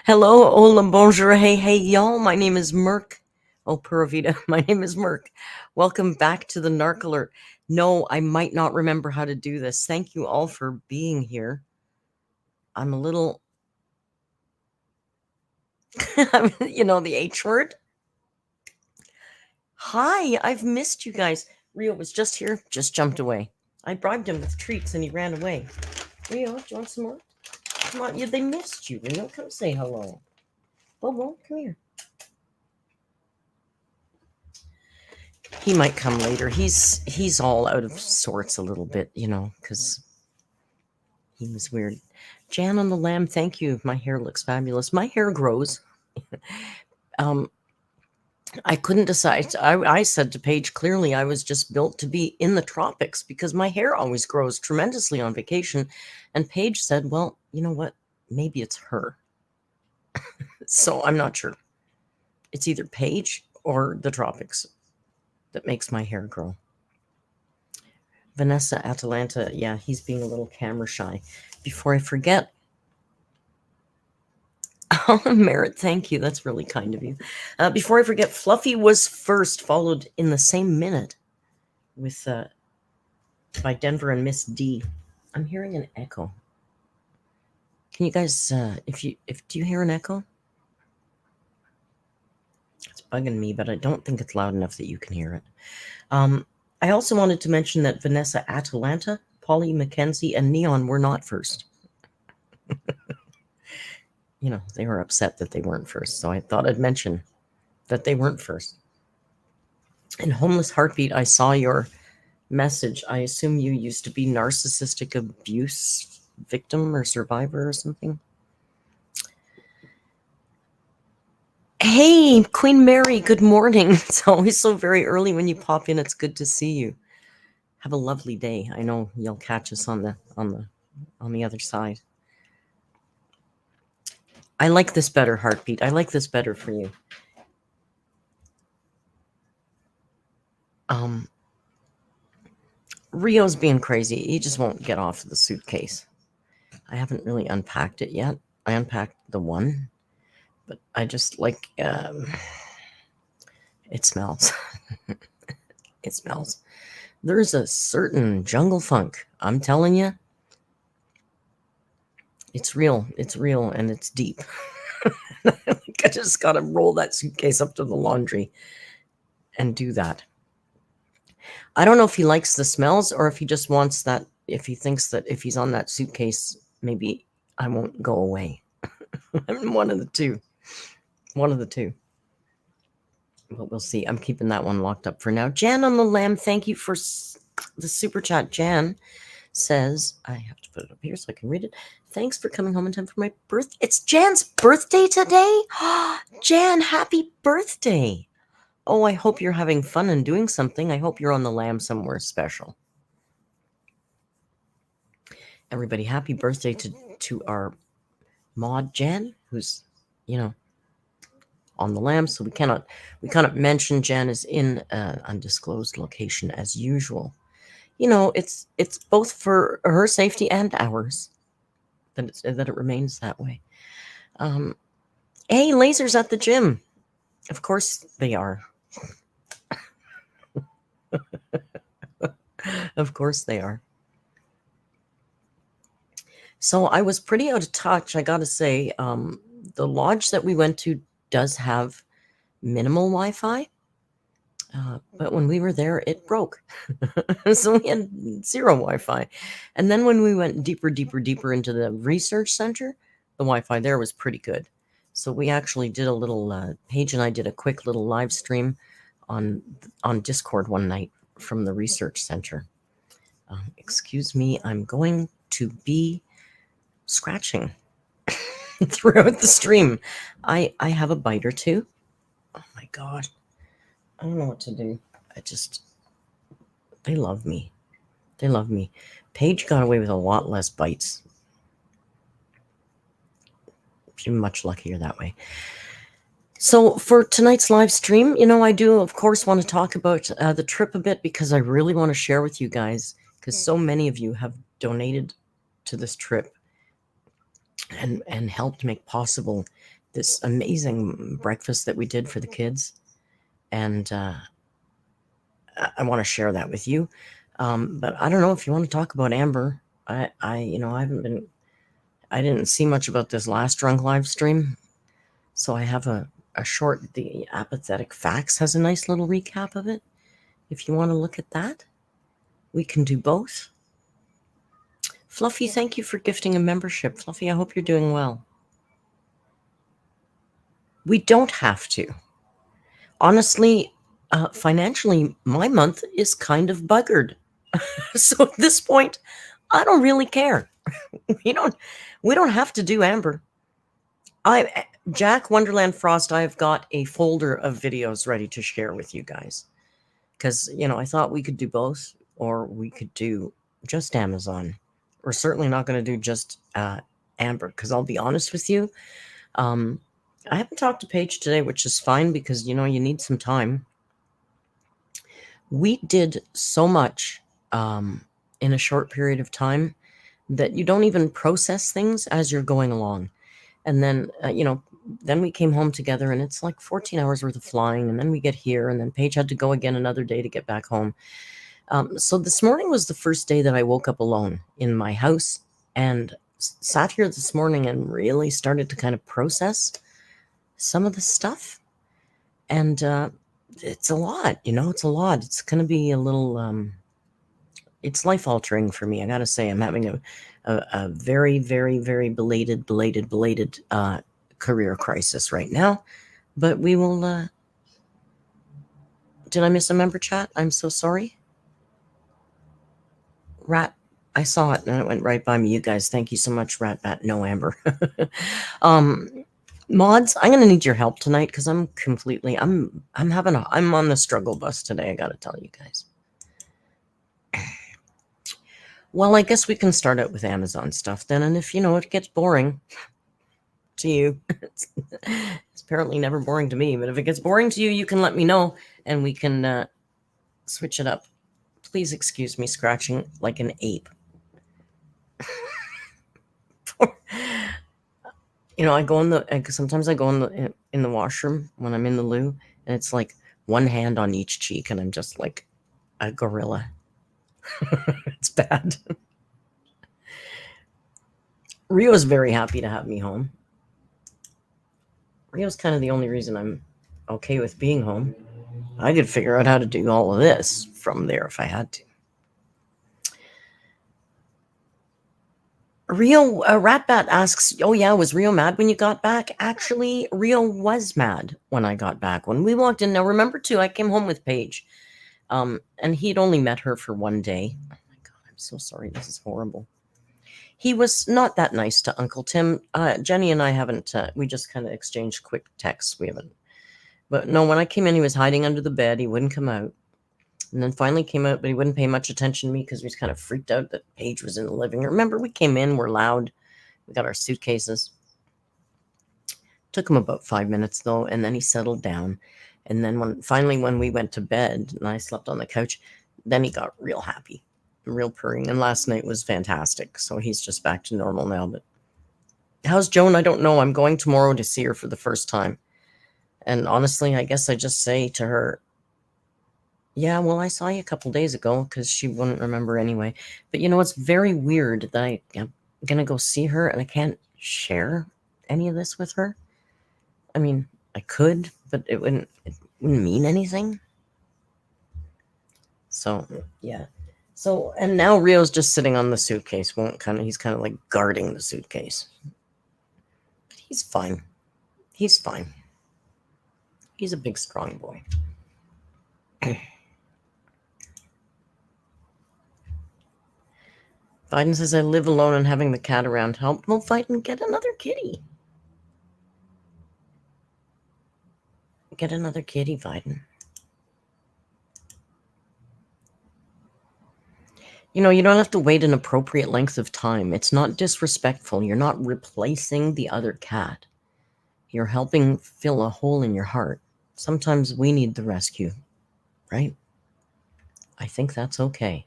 Hello, hola, bonjour, hey, hey, y'all. My name is Merc. Oh, Pura Vida. My name is Merc. Welcome back to the Narc Alert. No, I might not remember how to do this. Thank you all for being here. I'm a little, the H word. Hi, I've missed you guys. Rio was just here, just jumped away. I bribed him with treats and he ran away. Rio, do you want some more? Come on, they missed you, Rio. Come say hello. Bobo, come here. He might come later. He's all out of sorts a little bit, because he was weird. Jan on the lamb, thank you. My hair looks fabulous. My hair grows. I couldn't decide. I said to Paige clearly I was just built to be in the tropics because my hair always grows tremendously on vacation. And Paige said, well, you know what? Maybe it's her. So I'm not sure. It's either Paige or the tropics that makes my hair grow. Vanessa Atalanta, yeah, he's being a little camera shy. Before I forget, oh, Merritt, thank you. That's really kind of you. Before I forget, Fluffy was first, followed in the same minute with by Denver and Miss D. I'm hearing an echo. Can you guys, do you hear an echo? It's bugging me, but I don't think it's loud enough that you can hear it. I also wanted to mention that Vanessa Atalanta, Polly Mackenzie, and Neon were not first. They were upset that they weren't first, so I thought I'd mention that they weren't first. And Homeless Heartbeat, I saw your message. I assume you used to be narcissistic abuse victim or survivor or something. Hey, Queen Mary, good morning. It's always so very early when you pop in. It's good to see you. Have a lovely day. I know you'll catch us on the other side. I like this better, Heartbeat. I like this better for you. Rio's being crazy. He just won't get off the suitcase. I haven't really unpacked it yet. I unpacked the one, but I just like it smells. It smells. There's a certain jungle funk. I'm telling you. It's real. It's real and it's deep. I just got to roll that suitcase up to the laundry and do that. I don't know if he likes the smells or if he just wants that, if he thinks that if he's on that suitcase, maybe I won't go away. I'm one of the two. One of the two. But we'll see. I'm keeping that one locked up for now. Jan on the lamb, thank you for the super chat. Jan says, I have to put it up here so I can read it. Thanks for coming home in time for my birthday. It's Jan's birthday today. Jan, happy birthday. Oh, I hope you're having fun and doing something. I hope you're on the lam somewhere special. Everybody, happy birthday to our mod Jan, who's, on the lam. So we cannot mention Jan is in an undisclosed location as usual. It's both for her safety and ours that it remains that way. Hey, lasers at the gym. Of course they are. Of course they are. So I was pretty out of touch, I gotta say. The lodge that we went to does have minimal Wi-Fi, but when we were there, it broke. So we had zero Wi-Fi. And then when we went deeper into the research center, the Wi-Fi there was pretty good. So we actually did a little, Paige and I did a quick little live stream on Discord one night from the research center. Excuse me, I'm going to be scratching throughout the stream. I have a bite or two. Oh my God. I don't know what to do. They love me. They love me. Paige got away with a lot less bites. She's much luckier that way. So for tonight's live stream, I do, of course, want to talk about the trip a bit because I really want to share with you guys because so many of you have donated to this trip and helped make possible this amazing breakfast that we did for the kids. And I want to share that with you. But I don't know if you want to talk about Amber. I didn't see much about this last drunk live stream. So I have a short, the Apathetic Facts has a nice little recap of it. If you want to look at that, we can do both. Fluffy, thank you for gifting a membership. Fluffy, I hope you're doing well. We don't have to. Honestly, financially, my month is kind of buggered. So at this point, I don't really care. We don't have to do Amber. Jack Wonderland Frost, I've got a folder of videos ready to share with you guys. Because, I thought we could do both, or we could do just Amazon. We're certainly not going to do just Amber, because I'll be honest with you. I haven't talked to Paige today, which is fine because, you need some time. We did so much in a short period of time that you don't even process things as you're going along. And then, then we came home together and it's like 14 hours worth of flying. And then we get here and then Paige had to go again another day to get back home. So this morning was the first day that I woke up alone in my house and sat here this morning and really started to kind of process some of the stuff. And it's a lot, it's a lot. It's going to be a little, it's life altering for me. I got to say, I'm having a very, very, very belated career crisis right now, but we will, did I miss a member chat? I'm so sorry. Rat, I saw it and it went right by me. You guys, thank you so much, Rat Bat. No Amber. Mods, I'm gonna need your help tonight because I'm on the struggle bus today. I gotta tell you guys. Well, I guess we can start out with Amazon stuff then, and if it gets boring to you, it's apparently never boring to me. But if it gets boring to you, you can let me know and we can switch it up. Please excuse me scratching like an ape. I go sometimes I go in the washroom when I'm in the loo, and it's like one hand on each cheek, and I'm just like a gorilla. It's bad. Rio's very happy to have me home. Rio's kind of the only reason I'm okay with being home. I could figure out how to do all of this from there if I had to. Rio Ratbat asks, "Oh yeah, was Rio mad when you got back?" Actually, Rio was mad when I got back. When we walked in, now remember too, I came home with Paige, and he'd only met her for one day. Oh my god, I'm so sorry. This is horrible. He was not that nice to Uncle Tim. Jenny and I haven't. We just kind of exchanged quick texts. We haven't. But no, when I came in, he was hiding under the bed. He wouldn't come out. And then finally came out, but he wouldn't pay much attention to me because he was kind of freaked out that Paige was in the living room. Remember, we came in, we're loud. We got our suitcases. Took him about 5 minutes though, and then he settled down. And then when we went to bed and I slept on the couch, then he got real happy, real purring. And last night was fantastic. So he's just back to normal now. But how's Joan? I don't know. I'm going tomorrow to see her for the first time. And honestly, I guess I just say to her, yeah, well, I saw you a couple days ago, because she wouldn't remember anyway. But it's very weird that I'm going to go see her and I can't share any of this with her. I mean, I could, but it wouldn't mean anything. So, yeah. So, and now Rio's just sitting on the suitcase. He's kind of like guarding the suitcase. But he's fine. He's fine. He's a big, strong boy. Biden says, I live alone and having the cat around help. Well, Biden, get another kitty. Get another kitty, Biden. You don't have to wait an appropriate length of time. It's not disrespectful. You're not replacing the other cat. You're helping fill a hole in your heart. Sometimes we need the rescue, right? I think that's okay.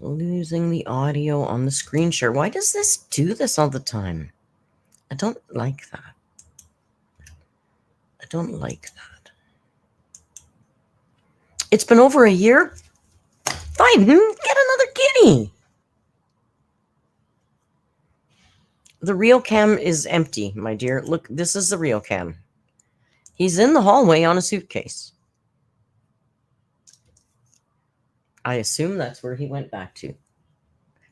Losing the audio on the screen share. Why does this do this all the time? I don't like that. I don't like that. It's been over a year. Biden, get another kitty. The real cam is empty, my dear. Look, this is the real cam. He's in the hallway on a suitcase. I assume that's where he went back to.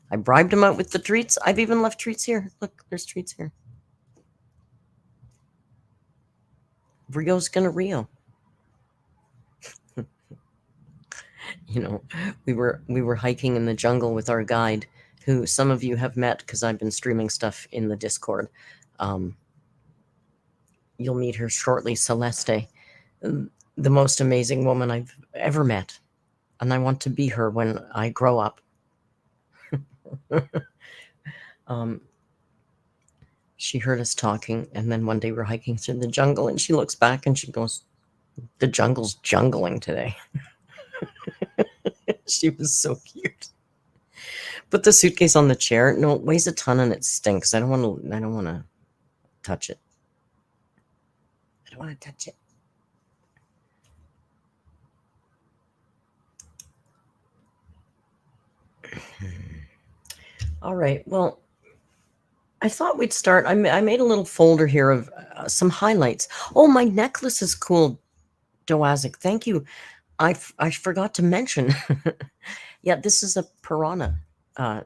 I bribed him out with the treats. I've even left treats here. Look, there's treats here. Rio's gonna Rio. We were hiking in the jungle with our guide, who some of you have met because I've been streaming stuff in the Discord. You'll meet her shortly, Celeste, the most amazing woman I've ever met, and I want to be her when I grow up. She heard us talking, and then one day we're hiking through the jungle, and she looks back and she goes, "The jungle's jungling today." She was so cute. Put the suitcase on the chair. No, it weighs a ton and it stinks. I don't want to touch it. I don't want to touch it. All right. Well, I thought we'd start. I made a little folder here of some highlights. Oh, my necklace is cool, Doazic. Thank you. I forgot to mention. Yeah, this is a piranha. I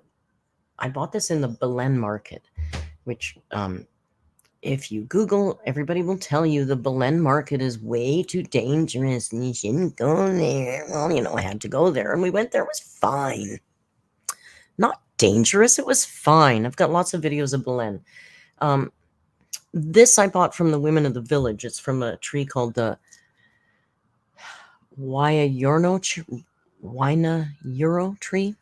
bought this in the Belen market, which, if you Google, everybody will tell you the Belen market is way too dangerous and you shouldn't go there. Well, I had to go there, and we went there. It was fine. Not dangerous. It was fine. I've got lots of videos of Belen. This I bought from the women of the village. It's from a tree called the Waiayurno tree.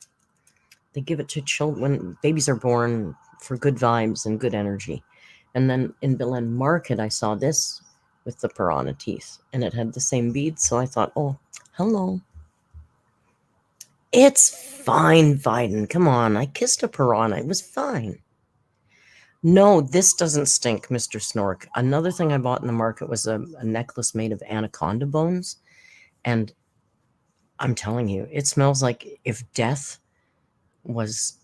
They give it to children when babies are born for good vibes and good energy. And then in Belen Market, I saw this with the piranha teeth, and it had the same beads. So I thought, oh, hello. It's fine, Biden. Come on. I kissed a piranha. It was fine. No, this doesn't stink, Mr. Snork. Another thing I bought in the market was a necklace made of anaconda bones. And I'm telling you, it smells like if death was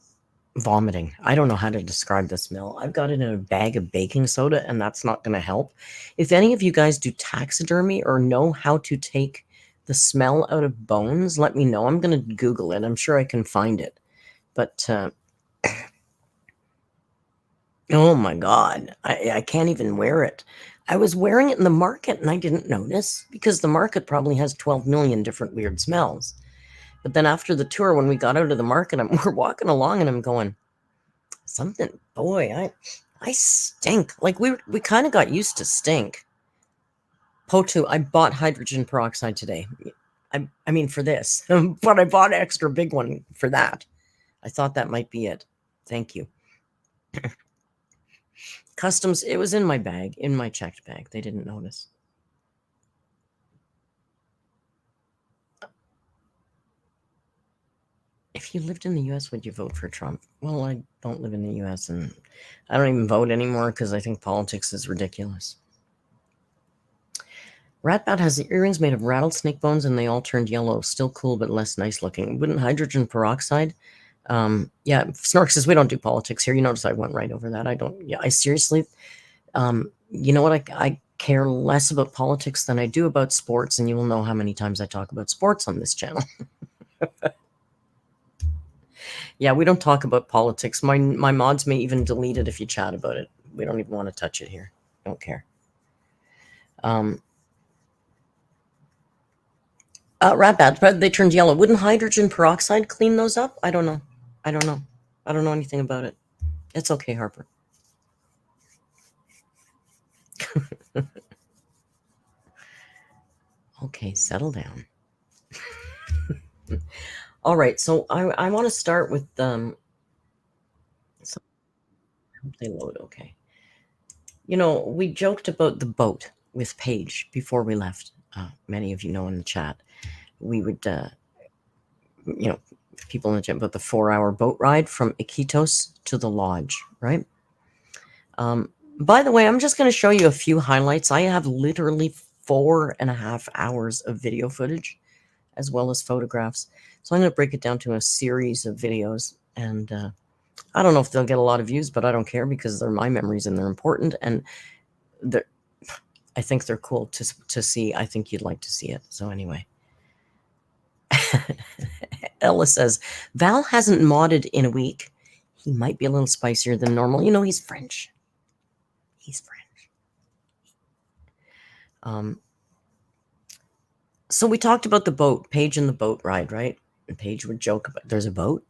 vomiting. I don't know how to describe the smell. I've got it in a bag of baking soda, and that's not going to help. If any of you guys do taxidermy or know how to take the smell out of bones, let me know. I'm going to Google it. I'm sure I can find it. But oh my God, I can't even wear it. I was wearing it in the market and I didn't notice because the market probably has 12 million different weird smells. But then after the tour, when we got out of the market, we're walking along and I'm going, something, boy, I stink. Like we kind of got used to stink. Potu, I bought hydrogen peroxide today. I mean for this, but I bought an extra big one for that. I thought that might be it. Thank you. Customs, it was in my bag, in my checked bag. They didn't notice. If you lived in the US, would you vote for Trump? Well, I don't live in the US and I don't even vote anymore because I think politics is ridiculous. Ratbat has the earrings made of rattlesnake bones and they all turned yellow. Still cool, but less nice looking. Wouldn't hydrogen peroxide? Yeah, Snork says we don't do politics here. You notice I went right over that. I don't, yeah, I seriously, you know what? I care less about politics than I do about sports, and you will know how many times I talk about sports on this channel. Yeah, we don't talk about politics. My mods may even delete it if you chat about it. We don't even want to touch it here. Don't care. Rat bats, but they turned yellow. Wouldn't hydrogen peroxide clean those up? I don't know. I don't know. I don't know anything about it. It's okay, Harper. Okay, settle down. All right, so I want to start with so I hope they load okay. You know, we joked about the boat with Paige before we left. Many of you know in the chat. We would, you know, people in the chat about the 4-hour boat ride from Iquitos to the lodge, right? By the way, I'm just going to show you a few highlights. I have literally 4.5 hours of video footage as well as photographs. So I'm going to break it down to a series of videos. And I don't know if they'll get a lot of views, but I don't care because they're my memories and they're important. And I think they're cool to see. I think you'd like to see it. So anyway. Ella says, Val hasn't modded in a week. He might be a little spicier than normal. You know, he's French. He's French. So we talked about the boat, Paige and the boat ride, right? And Paige would joke about there's a boat.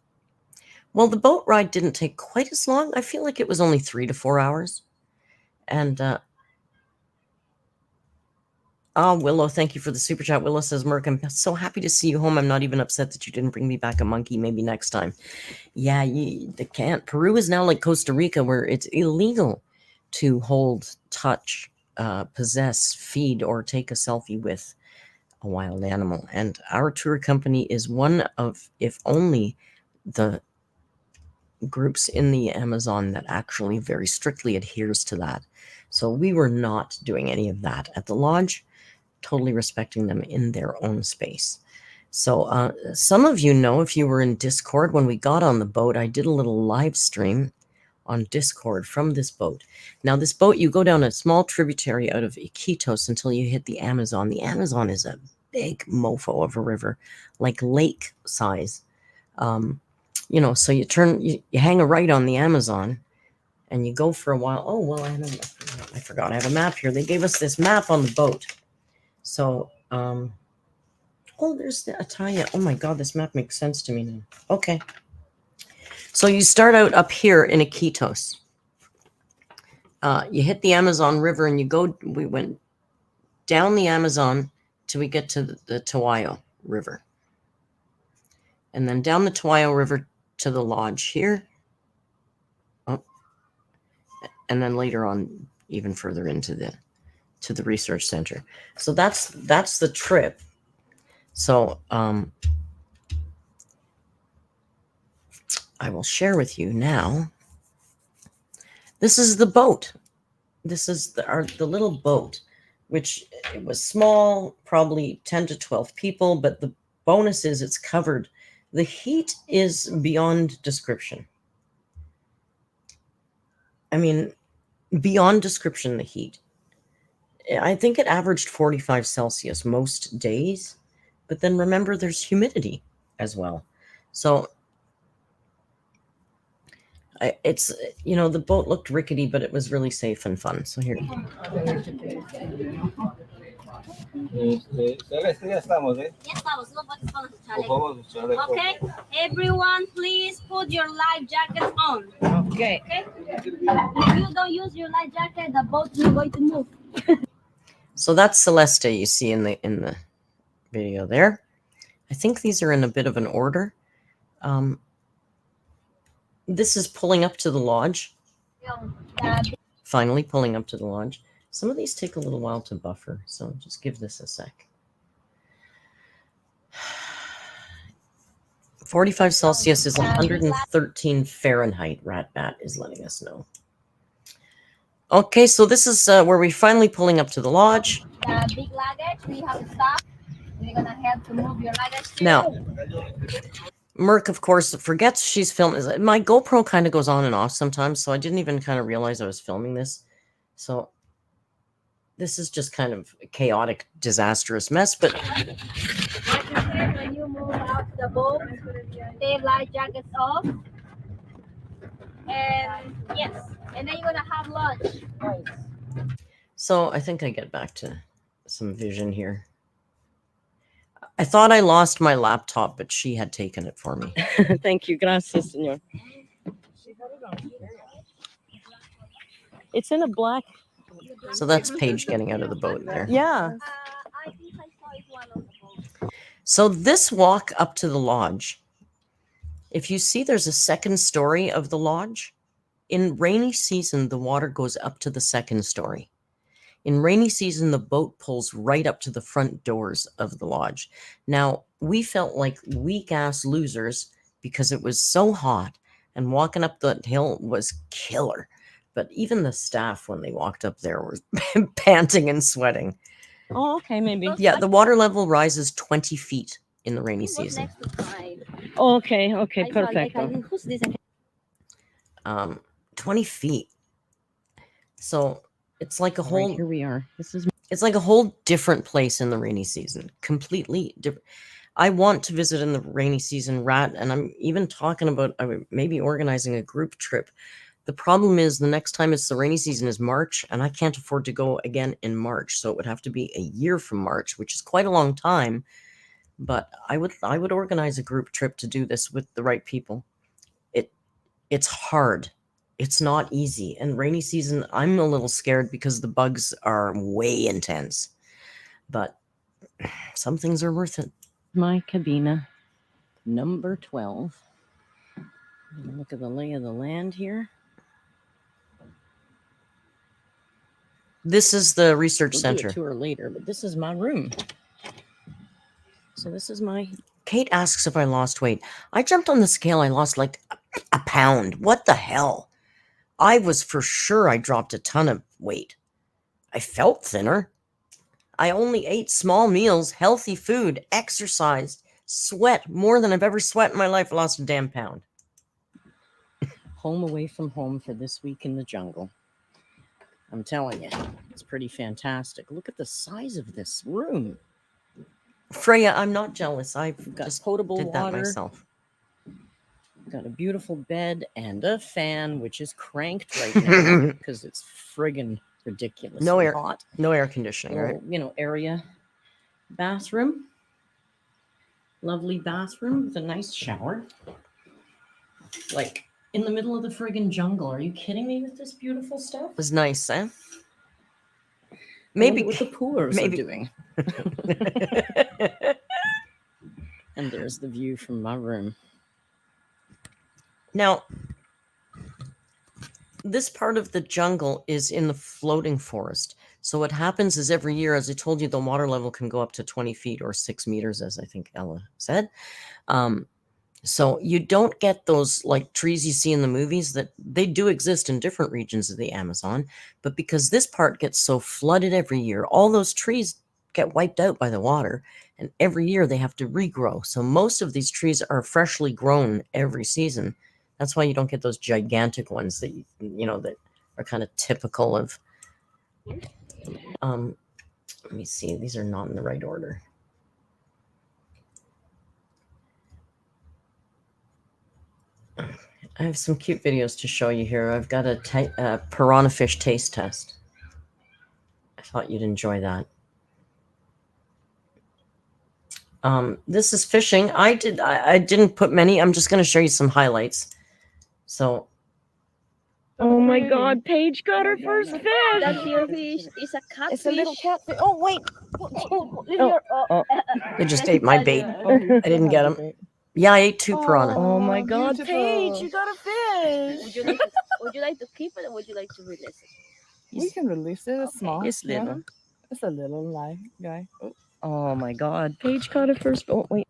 Well, the boat ride didn't take quite as long. I feel like it was only 3 to 4 hours. And Willow, thank you for the super chat. Willow says, Merc, I'm so happy to see you home. I'm not even upset that you didn't bring me back a monkey. Maybe next time. Yeah, they can't. Peru is now like Costa Rica, where it's illegal to hold, touch, possess, feed, or take a selfie with a wild animal. And our tour company is one of, if only, the groups in the Amazon that actually very strictly adheres to that. So we were not doing any of that at the lodge, totally respecting them in their own space. So some of you know, if you were in Discord, when we got on the boat, I did a little live stream on Discord from this boat. Now, this boat, you go down a small tributary out of Iquitos until you hit the Amazon. The Amazon is a big mofo of a river, like lake size. You know, so you hang a right on the Amazon and you go for a while. Oh, well, I forgot. I have a map here. They gave us this map on the boat. So, oh, there's the Ataya. Oh my God, this map makes sense to me now. Okay. So you start out up here in Iquitos. You hit the Amazon River and we went down the Amazon till we get to the Toayo River. And then down the Toayo River to the lodge here. Oh, and then later on, even further into the research center. So that's the trip. So I will share with you now. This is the boat. This is the little boat, which it was small, probably 10 to 12 people, but the bonus is it's covered. The heat is beyond description. I mean, beyond description, the heat. I think it averaged 45 Celsius most days, but then remember there's humidity as well. So It's, you know, the boat looked rickety, but it was really safe and fun. So here. Okay, everyone, please put your life jackets on. Okay. Okay. If you don't use your life jacket, the boat is going to move. So that's Celeste you see in the video there. I think these are in a bit of an order. This is pulling up to the lodge. Finally pulling up to the lodge. Some of these take a little while to buffer, so just give this a sec. 45 Celsius is 113 Fahrenheit, Ratbat is letting us know. Okay, so this is where we're finally pulling up to the lodge. The big luggage, we have stuff. We're going to have to move your luggage too. Now, Merc, of course, forgets she's filming. My GoPro kind of goes on and off sometimes, so I didn't even kind of realize I was filming this. So this is just kind of a chaotic, disastrous mess, but... When you move out the boat, take life jackets off. And yes, and then you're going to have lunch. So I think I get back to some vision here. I thought I lost my laptop, but she had taken it for me. Thank you. Gracias, señor. It's in a black. So that's Paige getting out of the boat there. Yeah. I think I saw it one of the boats. So this walk up to the lodge, if you see there's a second story of the lodge, in rainy season, the water goes up to the second story. In rainy season, the boat pulls right up to the front doors of the lodge. Now, we felt like weak-ass losers because it was so hot, and walking up the hill was killer. But even the staff, when they walked up there, were panting and sweating. Oh, okay, maybe. Yeah, the water level rises 20 feet in the rainy season. Oh, okay, perfect. 20 feet. So it's like a whole... Right, here we are. It's like a whole different place in the rainy season. Completely different. I want to visit in the rainy season, Rat, and I'm even talking about maybe organizing a group trip. The problem is the next time it's the rainy season is March, and I can't afford to go again in March. So it would have to be a year from March, which is quite a long time. But I would organize a group trip to do this with the right people. It's hard. It's not easy. And rainy season, I'm a little scared because the bugs are way intense. But some things are worth it. My cabina, number 12. Look at the lay of the land here. This is the research center. Do a tour later, but this is my room. So this is my... Kate asks if I lost weight. I jumped on the scale. I lost like a pound. What the hell? I was for sure I dropped a ton of weight. I felt thinner. I only ate small meals, healthy food, exercised, sweat more than I've ever sweat in my life. I lost a damn pound. Home away from home for this week in the jungle. I'm telling you, it's pretty fantastic. Look at the size of this room. Freya, I'm not jealous. I've got just potable did water. That myself. Got a beautiful bed and a fan, which is cranked right now because it's friggin' ridiculous. No air, hot. No air conditioning, right? You know, area. Bathroom. Lovely bathroom with a nice shower. Like in the middle of the friggin' jungle. Are you kidding me with this beautiful stuff? It was nice, eh? Maybe what the poolers are doing. And there's the view from my room. Now, this part of the jungle is in the floating forest. So what happens is every year, as I told you, the water level can go up to 20 feet or 6 meters, as I think Ella said. So you don't get those like trees you see in the movies. That they do exist in different regions of the Amazon, but because this part gets so flooded every year, all those trees get wiped out by the water, and every year they have to regrow. So most of these trees are freshly grown every season. That's why you don't get those gigantic ones that you know that are kind of typical of. Let me see. These are not in the right order. I have some cute videos to show you here. I've got a piranha fish taste test. I thought you'd enjoy that. This is fishing. I didn't put many. I'm just going to show you some highlights. So. Oh my God, Paige got her first fish. That's your fish. It's a catfish. It's a little catfish. Oh, wait. They just ate my bait. I didn't get them. Yeah, I ate 2 piranha. Oh my God, beautiful. Paige, you got a fish. Would you like to keep it or would you like to release it? We can release it. It's small. It's little. Yeah. It's a little live guy. Oh my God, Paige caught her first. Oh, wait.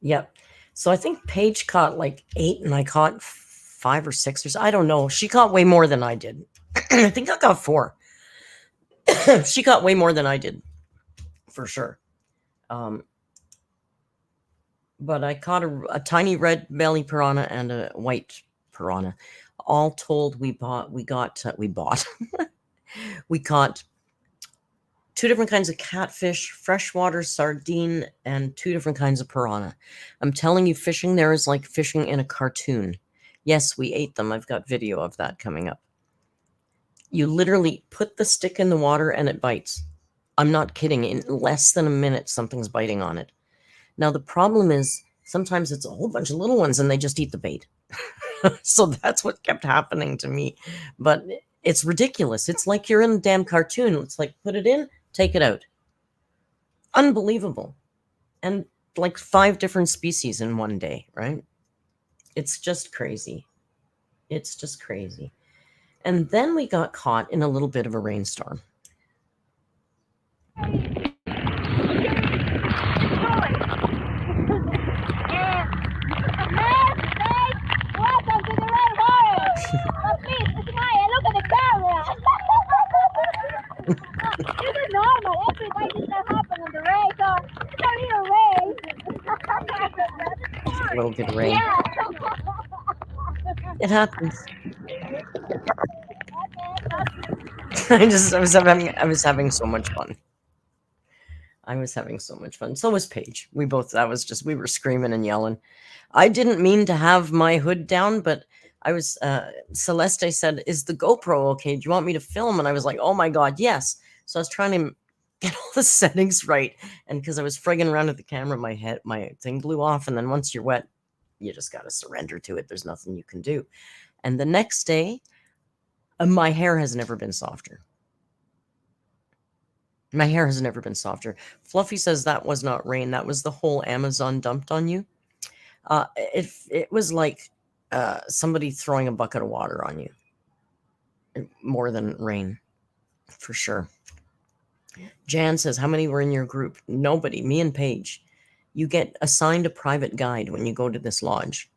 Yep. So I think Paige caught like 8 and I caught 5 or 6 or so. I don't know. She caught way more than I did. I think I got 4. She caught way more than I did, for sure. But I caught a tiny red belly piranha and a white piranha. All told, we caught 2 different kinds of catfish, freshwater sardine, and 2 different kinds of piranha. I'm telling you, fishing there is like fishing in a cartoon. Yes, we ate them. I've got video of that coming up. You literally put the stick in the water and it bites. I'm not kidding. In less than a minute, something's biting on it. Now, the problem is sometimes it's a whole bunch of little ones and they just eat the bait. So that's what kept happening to me. But it's ridiculous. It's like you're in a damn cartoon. It's like, put it in, take it out. Unbelievable. And like 5 different species in one day, right? It's just crazy. It's just crazy. And then we got caught in a little bit of a rainstorm. Welcome to the Red Forest. Please smile. Look at the camera. This is normal. Every day this can happen on the race. So it's a little race. A little bit of rain. Yeah. It happens. I was having so much fun. I was having so much fun. So was Paige. We were screaming and yelling. I didn't mean to have my hood down, but I was, Celeste said, is the GoPro okay? Do you want me to film? And I was like, oh my God, yes. So I was trying to get all the settings right. And because I was frigging around with the camera, my thing blew off. And then once you're wet, you just got to surrender to it. There's nothing you can do. And the next day, my hair has never been softer. My hair has never been softer. Fluffy says that was not rain. That was the whole Amazon dumped on you. It was like somebody throwing a bucket of water on you. More than rain, for sure. Jan says, how many were in your group? Nobody. Me and Paige. You get assigned a private guide when you go to this lodge.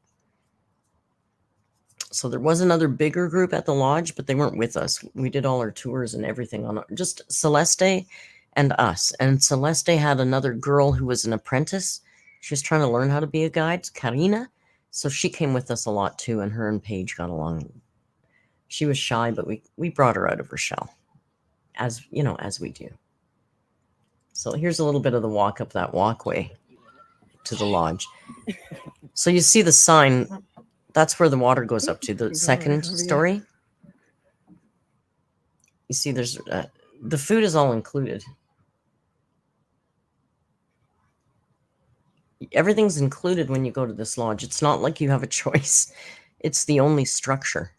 So there was another bigger group at the lodge, but they weren't with us. We did all our tours and everything on just Celeste and us. And Celeste had another girl who was an apprentice. She was trying to learn how to be a guide, Karina. So she came with us a lot too, and her and Paige got along. She was shy, but we brought her out of her shell, as you know, as we do. So here's a little bit of the walk up that walkway to the lodge. So you see the sign. That's where the water goes up to, the second story. You see, there's the food is all included. Everything's included when you go to this lodge. It's not like you have a choice. It's the only structure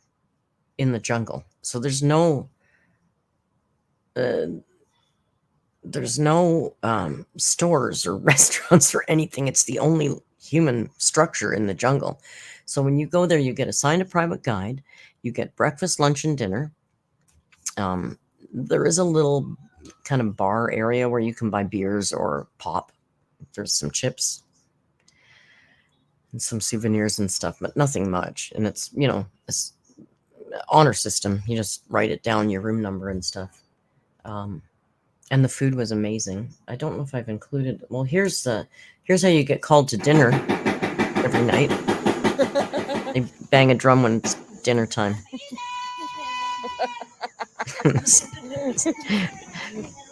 in the jungle. So there's no stores or restaurants or anything. It's the only human structure in the jungle. So when you go there, you get assigned a private guide. You get breakfast, lunch, and dinner. There is a little kind of bar area where you can buy beers or pop. There's some chips and some souvenirs and stuff, but nothing much. And it's, you know, it's honor system. You just write it down, your room number and stuff. And the food was amazing. I don't know if I've included. Well, here's how you get called to dinner every night. They bang a drum when it's dinner time.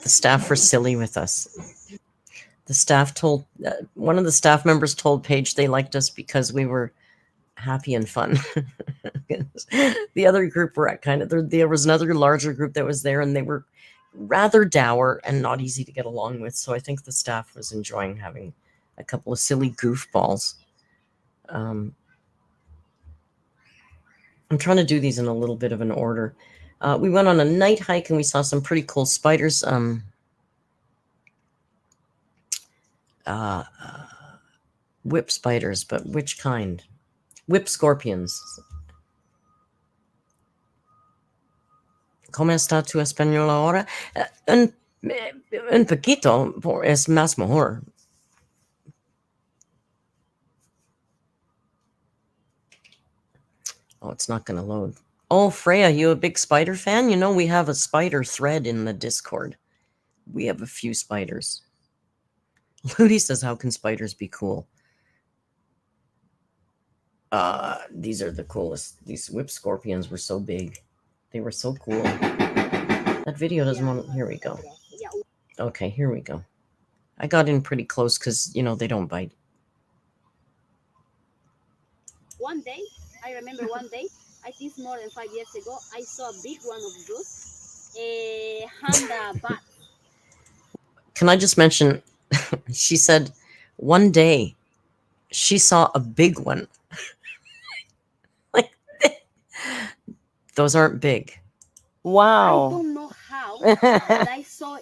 The staff were silly with us. The staff told one of the staff members told Paige they liked us because we were happy and fun. The other group were at there was another larger group that was there, and they were rather dour and not easy to get along with. So I think the staff was enjoying having a couple of silly goofballs. I'm trying to do these in a little bit of an order. We went on a night hike and we saw some pretty cool spiders. Whip spiders, but which kind? Whip scorpions. ¿Cómo está tu español ahora? Un poquito, es más mejor. Oh, it's not going to load. Oh, Freya, you a big spider fan? You know, we have a spider thread in the Discord. We have a few spiders. Ludi says, how can spiders be cool? These are the coolest. These whip scorpions were so big. They were so cool. That video doesn't want... Here we go. Okay, here we go. I got in pretty close because, you know, they don't bite. One day, I remember one day, I think more than 5 years ago, I saw a big one of those, a Honda bat. Can I just mention, she said one day she saw a big one. Like, those aren't big. I Wow. don't know how, but I saw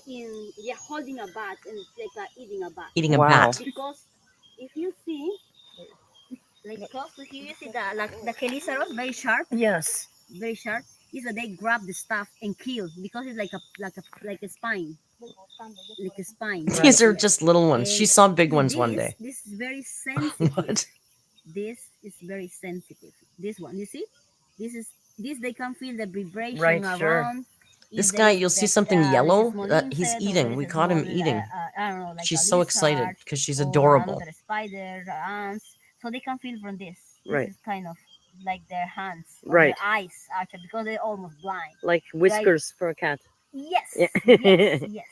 holding a bat and like eating a bat. Eating a Wow. bat. Because if you see, like close to here, you see the chelisaurus, very sharp, Yes. very sharp. Is that they grab the stuff and kill because it's like a spine, like a spine. These are just little ones. She saw big ones one day. This is very sensitive. What? This is very sensitive. This one, you see, this they can feel the vibration Right, around. sure. This guy, you'll see something yellow. He's Insect, eating. or We there's a caught him small, eating. I don't know, like She's a so excited lizard because she's or adorable. another spider, ants. So they can feel from this. Right. This is kind of like their hands, or Right. their eyes, actually, because they're almost blind. Like whiskers for a cat. Yes, Yeah. yes, yes.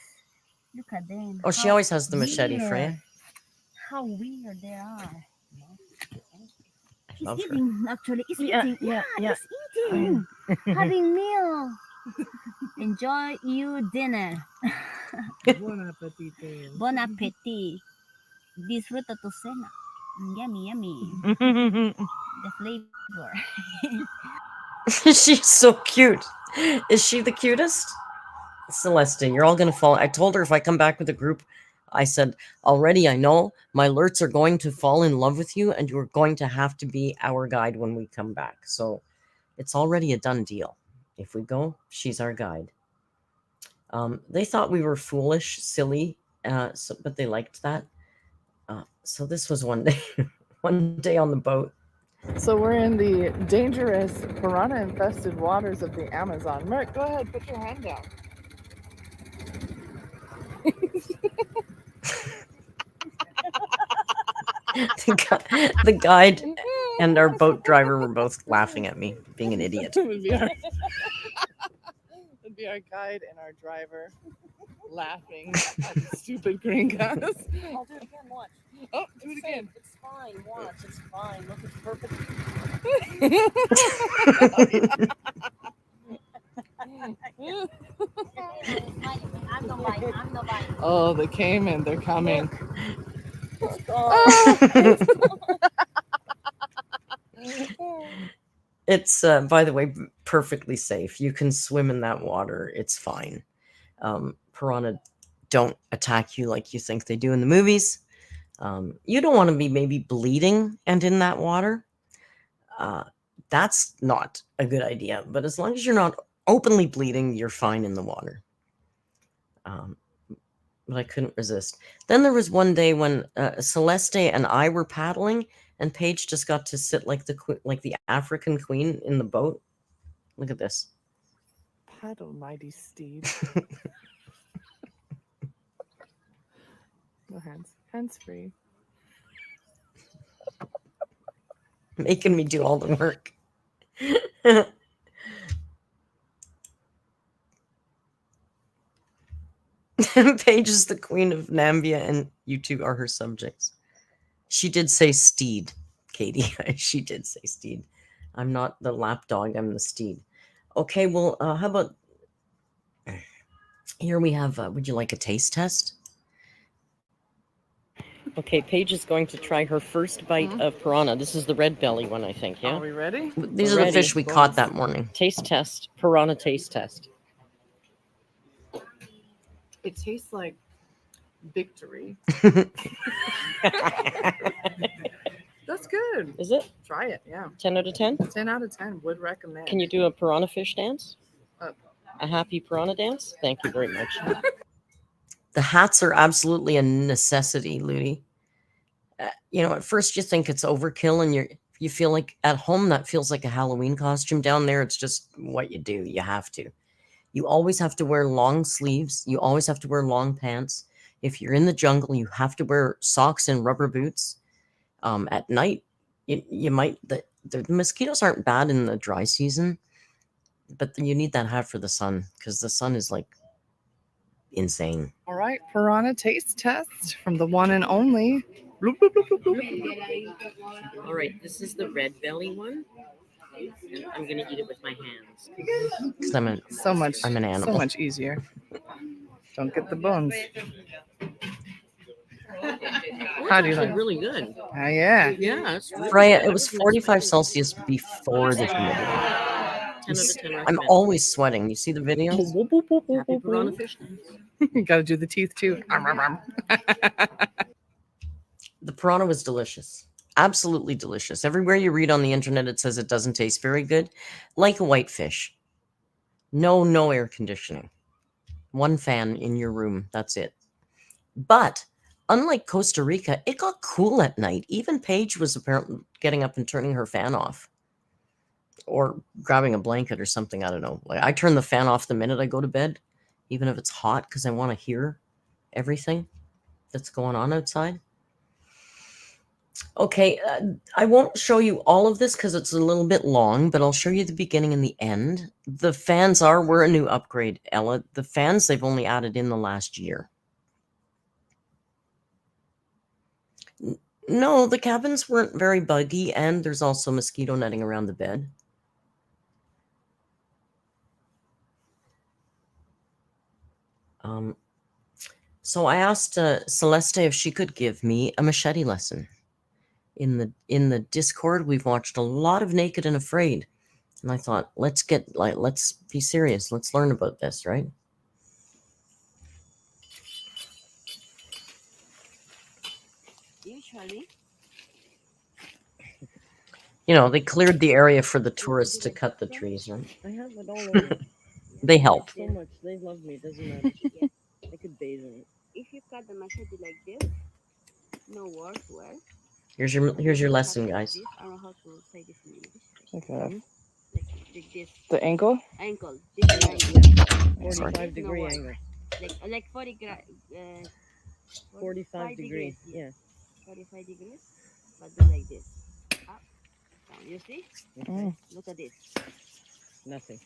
Look at them. Oh, she How always has the machete, weird. Freya. How weird they are. I He's love her. eating, actually. He's Yeah, eating. yeah, yeah. He's eating. Having meal. Enjoy your dinner. Bon appetit. Bon appetit. Disfruta tu cena. Yummy, yummy. The flavor. She's so cute. Is she the cutest? Celeste, you're all going to fall. I told her if I come back with a group, I said, already I know my alerts are going to fall in love with you and you're going to have to be our guide when we come back. So it's already a done deal. If we go, she's our guide. They thought we were foolish, silly, but they liked that. So this was one day on the boat. So we're in the dangerous piranha-infested waters of the Amazon. Merc, go ahead, put your hand down. The guide and our boat driver were both laughing at me, being an idiot. It'd be our guide and our driver laughing at the stupid gringos. I'll do it again. Watch. Oh, do it again. It's fine. Watch. It's fine. Look, it's perfect. I'm not biting. I'm not biting. Oh, they came and they're coming. It's, by the way, perfectly safe. You can swim in that water. It's fine. Piranha don't attack you like you think they do in the movies. You don't want to be maybe bleeding and in that water. That's not a good idea. But as long as you're not openly bleeding, you're fine in the water. But I couldn't resist. Then there was one day when Celeste and I were paddling, and Paige just got to sit like the African queen in the boat. Look at this. Paddle, mighty steed. No hands. Hands free. Making me do all the work. Paige is the queen of Nambia, and you two are her subjects. She did say steed. Katie. She did say steed. I'm not the lap dog, I'm the steed. Okay, well, how about here we have, would you like a taste test? Okay, Paige is going to try her first bite of piranha. This is the red belly one, I think, yeah? Are we ready? These We're are the ready. fish we caught that morning. Taste test, piranha taste test. It tastes like victory. That's good. Is it? Try it. Yeah. 10 out of 10? 10 out of 10 would recommend. Can you do a piranha fish dance? Uh, A happy piranha dance? Thank you very much. The hats are absolutely a necessity, Ludi. You know, at first you think it's overkill and you feel like at home that feels like a Halloween costume. Down there, it's just what you do. You have to. You always have to wear long sleeves. You always have to wear long pants. If you're in the jungle, you have to wear socks and rubber boots. At night, you might, the mosquitoes aren't bad in the dry season, but you need that hat for the sun because the sun is like insane. All right, piranha taste test from the one and only. Bloop, bloop, bloop, bloop, bloop. All right, this is the red belly one. And I'm gonna eat it with my hands because I'm an animal. So much easier. Don't get the bones. How do you like? Really good. Yeah. Yeah, it's Freya, it was 45 Celsius before the humidity. 10 out of 10 I'm always sweating. You see the videos? Happy piranha fish dance. You got to do the teeth too. The piranha was delicious. Absolutely delicious. Everywhere you read on the internet, it says it doesn't taste very good. Like a whitefish. No air conditioning. One fan in your room. That's it. But unlike Costa Rica, it got cool at night. Even Paige was apparently getting up and turning her fan off. Or grabbing a blanket or something. I don't know. Like I turn the fan off the minute I go to bed. Even if it's hot, because I want to hear everything that's going on outside. Okay, I won't show you all of this because it's a little bit long, but I'll show you the beginning and the end. The fans were a new upgrade, Ella. The fans, they've only added in the last year. No, the cabins weren't very buggy, and there's also mosquito netting around the bed. So I asked Celeste if she could give me a machete lesson. In the Discord, we've watched a lot of Naked and Afraid, and I thought, let's be serious. Let's learn about this, right? Usually, you know, they cleared the area for the tourists to cut the trees, right? I have it all over. They help. So much. They love me. It doesn't matter. yeah. I could bathe in it. If you cut the machete like this, no worse where. Here's your lesson, guys. I don't know how to say this in English. Okay. Like this. The ankle? Ankle. This is angle. 45-degree No angle. Like 45 degrees. Yeah. 45 degrees. But do like this. Up, down. You see? Mm. Look at this. Nothing.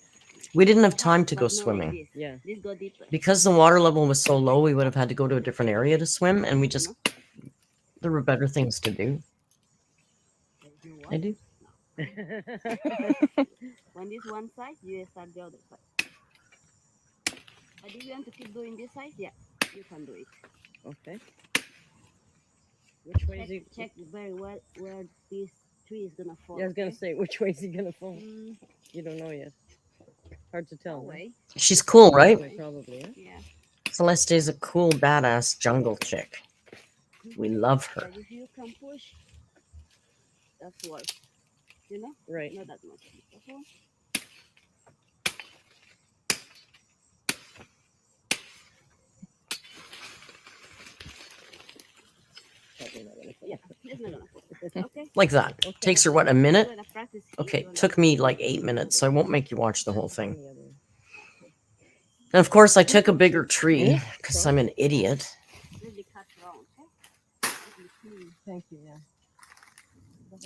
We didn't have time to But go not like swimming. this. Yeah. This go deeper. Because the water level was so low, we would have had to go to a different area to swim, and we just, there were better things to do. You know I what? do. When this one side, you start the other side. But if you want to keep doing this side, yeah, you can do it. Okay. Which way is he? Check very well where this tree is gonna fall. Yeah, I was gonna okay? say, which way is he gonna fall? Mm, You don't know yet. Hard to tell. that way. She's cool, right? Right? Probably. Yeah? Yeah. Celeste is a cool, badass jungle chick. We love her. But if you can push, that's worse. You know? Right. Not that much. Okay? Probably not gonna fall. Yeah, it's not gonna fall. Okay? Like that. Okay. Takes her, what, a minute? You're gonna practice here, Okay, you're gonna- took me like 8 minutes, so I won't make you watch the whole thing. The other one. And of course, I took a bigger tree because I'm an idiot. Really cut wrong, okay? Really clean. Thank you. Yeah.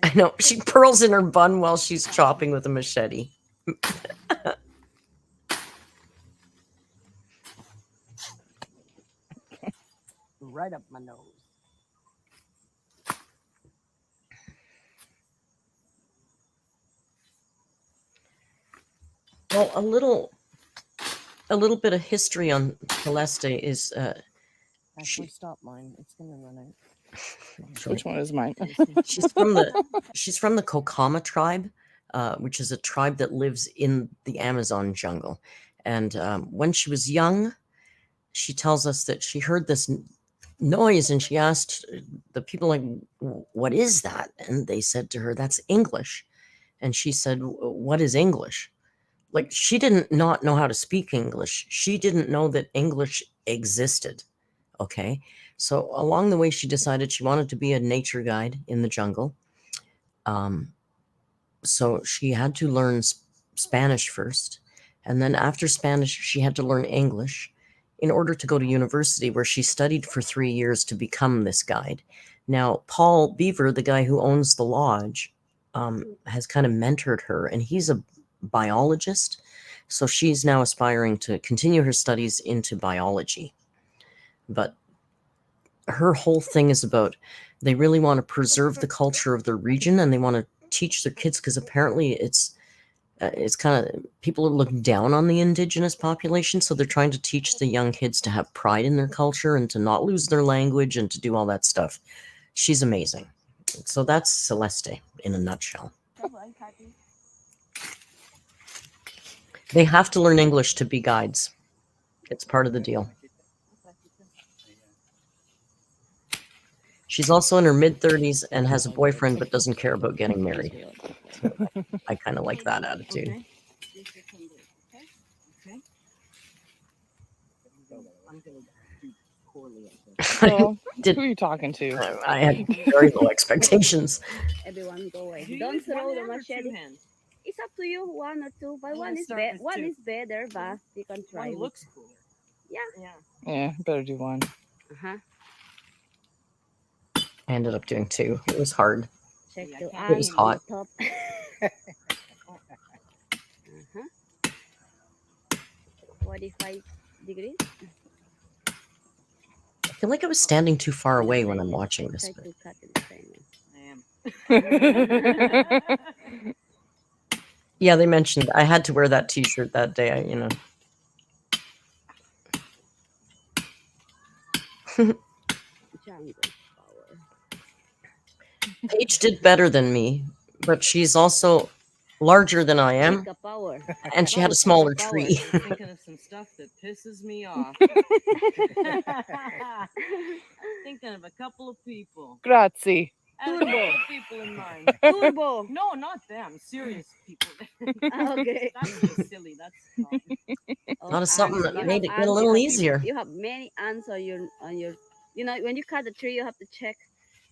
I know. She pearls in her bun while she's chopping with a machete. Right up my nose. Well, a little bit of history on Celeste is Actually, stop mine. It's gonna run out. Which one is mine? she's from the Kokama tribe, which is a tribe that lives in the Amazon jungle. And when she was young, she tells us that she heard this noise, and she asked the people, like, "What is that?" And they said to her, "That's English." And she said, "What is English?" Like, she didn't not know how to speak English. She didn't know that English existed. Okay. So along the way, she decided she wanted to be a nature guide in the jungle. So she had to learn Spanish first. And then after Spanish, she had to learn English in order to go to university, where she studied for 3 years to become this guide. Now, Paul Beaver, the guy who owns the lodge, has kind of mentored her, and he's a biologist. So she's now aspiring to continue her studies into biology. But her whole thing is about, they really want to preserve the culture of their region, and they want to teach their kids, because apparently it's kind of, people look down on the indigenous population, so they're trying to teach the young kids to have pride in their culture and to not lose their language and to do all that stuff. She's amazing. So that's Celeste in a nutshell. They have to learn English to be guides. It's part of the deal. She's also in her mid-30s and has a boyfriend, but doesn't care about getting married. I kind of like that attitude. Okay. I'm gonna do poorly at this. Well, Did- who are you talking to? I had very low expectations. Everyone go away. Do you Don't use throw one the hand or machete. two hands? It's up to you, one or two. But I'm one gonna is start better. with One two. is better, but you can try. One with- looks cooler. Yeah. Yeah. Yeah, better do one. Uh-huh. I ended up doing 2. It was hard. Check Yeah, the I It was eye, hot. the top. Uh-huh. 45 degrees. I feel like I was standing too far away when I'm watching this. Try But to cut in the same way. yeah, they mentioned I had to wear that T-shirt that day. You know. Jungle power. Paige did better than me, but she's also larger than I am, Chica power. and she had a Chica smaller power. tree. I'm thinking of some stuff that pisses me off. Thinking of a couple of people. Grazie. I had a couple of people in mind. Turbo. No, not them. Serious people. Okay. That's just silly. That's wrong. Oh, Thought of something ants. that You made have it get a ants, little you have- easier. You have many ants on your you know, when you cut the tree, you have to check.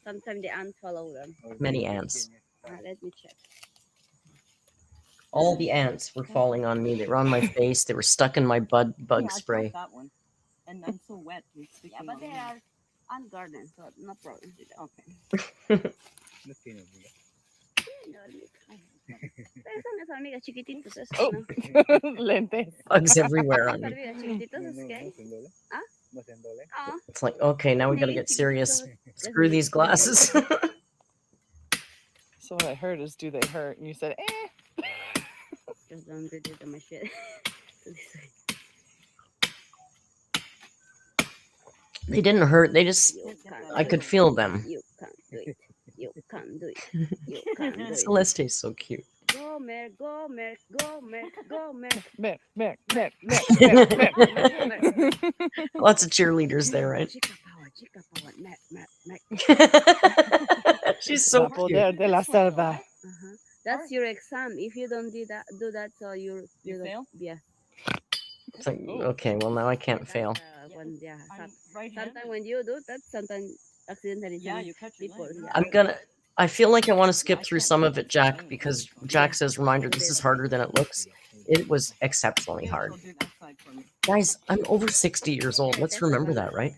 Sometimes the ants follow them. Many ants. Let me check. All the ants were falling on me. They were on my face. They were stuck in my bug Yeah, I got spray. that one. And I'm so wet. And Yeah, sticking but on they me. are ungardened, so no problem with that. Okay. Pero son las hormigas chiquititos, esos, Oh. ¿no? Lentes. Bugs everywhere on Las me. hormigas chiquititos, es que. ¿Ah? Oh, It's like, okay, now we got to get serious. Screw these glasses. So what I heard is, do they hurt? And you said, eh. just don't do this on my shit. They didn't hurt. They just, You can't I do could it. feel them. You can't do it. You can't do it. You can't do it. Celeste is so cute. Go, Merc, go, Merc, go, Merc, go, Merc. Mer, mer, mer, mer, mer, mer. Lots of cheerleaders there, right? Chica power, Merc, Merc, Merc. She's El so poder cute. de la selva. Uh-huh. That's your exam. If you don't do that, so you You don't- fail? Yeah. It's like, okay, well, now I can't fail. When, yeah. I'm right-handed. Sometimes when you do that, sometimes accidentally. Yeah, some you cut your people. leg. Yeah. I feel like I want to skip through some of it, Jack, because Jack says, reminder, this is harder than it looks. It was exceptionally Yeah, hard. go do that side for me. Guys, I'm over 60 years old. Let's remember that, right?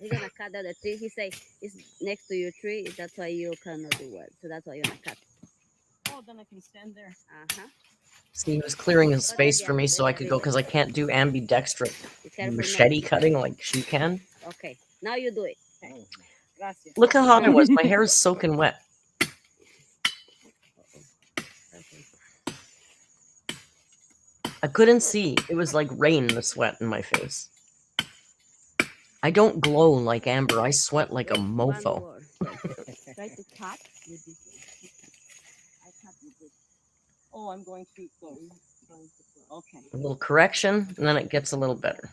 He's gonna cut down the tree. He say it's next to your tree. That's why you cannot do well. So that's why you're gonna cut. Oh, then I can stand there. Uh-huh. See, he was clearing a space for me so I could go, because I can't do ambidextrous Be careful not- machete cutting like she can. Okay. Now you do it. Gracias. Look how hot it was. My hair is soaking wet. Okay. I couldn't see. It was like rain, the sweat in my face. I don't glow like Amber. I sweat like a mofo. Try to cut with this one. I cut with this. Oh, I'm going too close. Okay. A little correction, and then it gets a little better.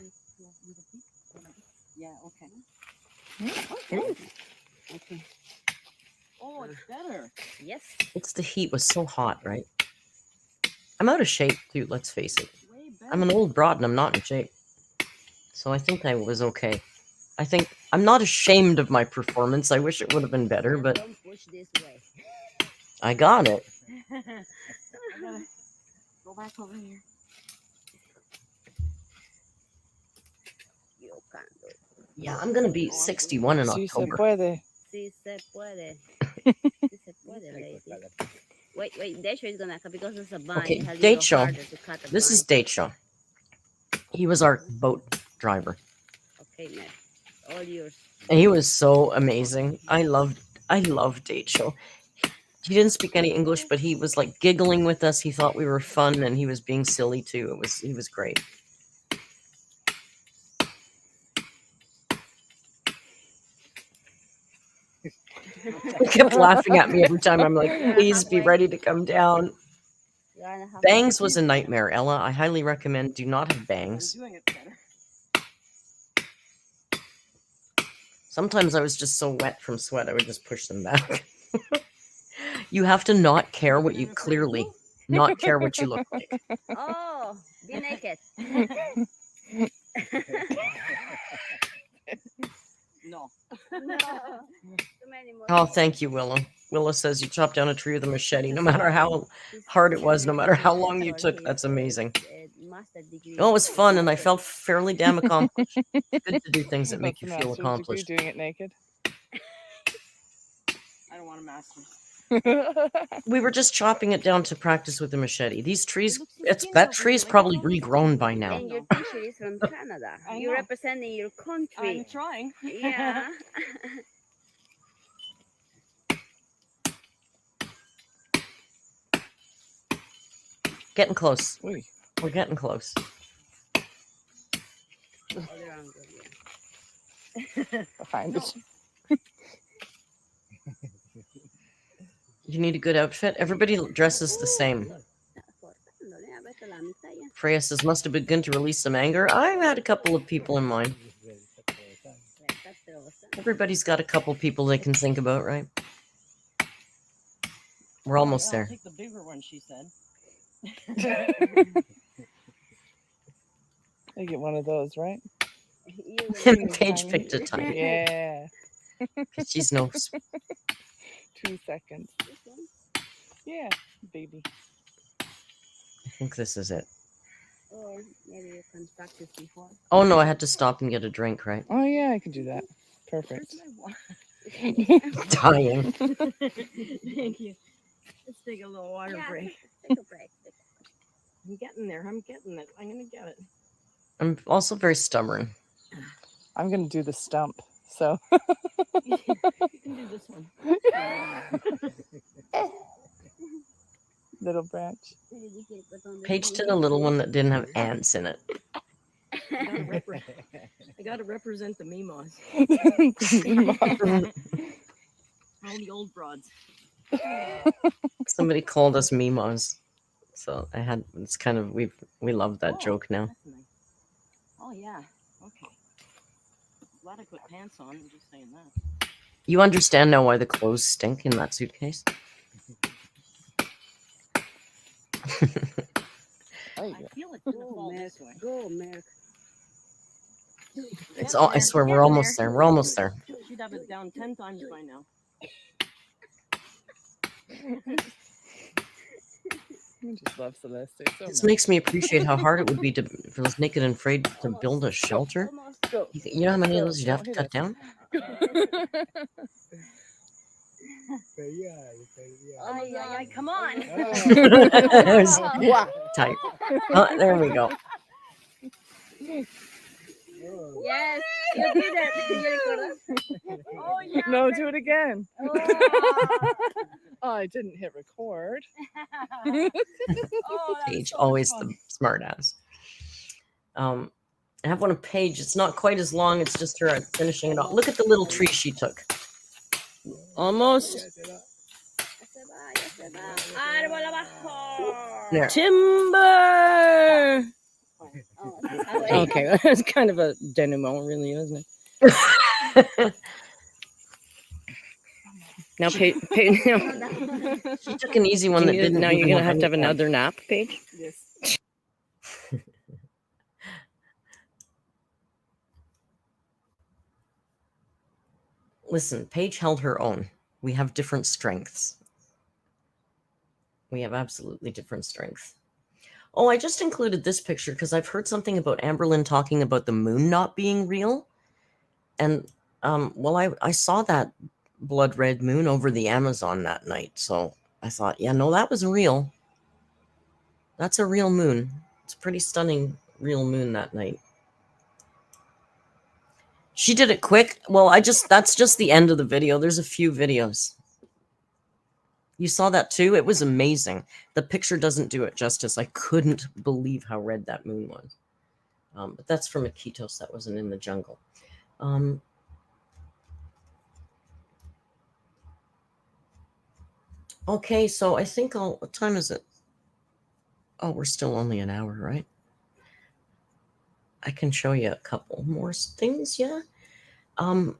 Yeah, okay. Okay. Oh, it's better. Yes. It's the heat was so hot, right? I'm out of shape, too, let's face it. Way better. I'm an old broad and I'm not in shape. So I think I was okay. I think I'm not ashamed of my performance. I wish it would have been better, but Don't push this way. I got it. I gotta go back over here. You can't do it. Yeah, I'm going to be 61 in Sí se October. puede. Sí se puede. Sí se puede, lady. Wait, Desho is gonna cut because it's a vine. Okay, It has a date little show. harder to cut the This is vine. Date Show. He was our boat driver. Okay, Matt. All yours. And he was so amazing. I loved Date Show. He didn't speak any English, but he was like giggling with us. He thought we were fun and he was being silly too. He was great. He kept laughing at me every time. I'm like, please be ready to come down. You are and a half. Bangs was a nightmare, Ella. I highly recommend do not have I'm bangs. doing it better. Sometimes I was just so wet from sweat, I would just push them back. You have to not care what you clearly, not care what you look like. Oh, be naked. No. No. Too many more. Oh, thank you, Willow. Willow says you chopped down a tree with a machete, no matter how hard it was, no matter how long you took. That's amazing. Oh, it was fun, and I felt fairly damn accomplished. It's good to do things that make you What's the feel master's accomplished. degree, doing it naked? I don't want to master. We were just chopping it down to practice with the machete. These trees, looks so it's skinny that over tree's here, like probably it's almost regrown by now. And your t-shirt is from Canada. I You're know. representing your country. I'm trying. Yeah. Getting close. Oy, We're getting close. Other angle, yeah. behind it. You need a good outfit. Everybody dresses the same. Freya says, must have been good to release some anger. I've had a couple of people in mind. Everybody's got a couple people they can think about, right? We're almost I'll there. take the bigger one, she said. I get one of those, right? Paige picked a time. Yeah. She's no. 2 seconds. Yeah, baby. I think this is it. Or maybe you can practice before. Oh no, I had to stop and get a drink, right? Oh yeah, I can do that. Perfect. Dying. Thank you. Let's take a little water Yeah, break. take a break. I'm getting there. I'm getting it. I'm gonna get it. I'm also very stubborn. I'm gonna do the stump. So You can do this one. little branch. Paige did a little one that didn't have ants in it. I gotta represent the Mimos. All the old broads. Somebody called us Mimos. So it's kind of, we love that Oh, joke now. that's nice. Oh yeah. Okay. Glad I put pants on. I'm just saying that. You understand now why the clothes stink in that suitcase? There you I go. feel it's gonna Go, fall Merc. this way. Go, Merc. It's all, I swear, we're almost there. We're almost there. She'd have it down 10 times by now. I just love Celeste so This much. makes me appreciate how hard it would be for those naked and afraid to build a shelter. Almost. Go. You know how many of those you'd have to Hit cut us. down? Ay, come on. It was tight. Oh, there we go. Yes, you did it. You recorded? Oh, yeah. No, do it again. Oh. Oh, I didn't hit record. Oh, that was Paige, so much always fun. the smart ass. I have one of Paige. It's not quite as long. It's just her finishing it off. Look at the little tree she took. Almost. Ya se va. Árbol abajo. There. Timber. Oh, that's how it- Okay, that's kind of a denouement, really, isn't it? Now, She took an easy one that didn't. now you're even gonna have to have any time. another nap, Paige. Yes. Listen, Paige held her own. We have different strengths. We have absolutely different strengths. Oh, I just included this picture because I've heard something about Amberlynn talking about the moon not being real. And, well, I saw that blood red moon over the Amazon that night. So I thought, yeah, no, that was real. That's a real moon. It's a pretty stunning real moon that night. She did it quick. Well, that's just the end of the video. There's a few videos. You saw that too? It was amazing. The picture doesn't do it justice. I couldn't believe how red that moon was. But that's from Iquitos. That wasn't in the jungle. Okay, so I think what time is it? Oh, we're still only an hour, right? I can show you a couple more things, yeah. I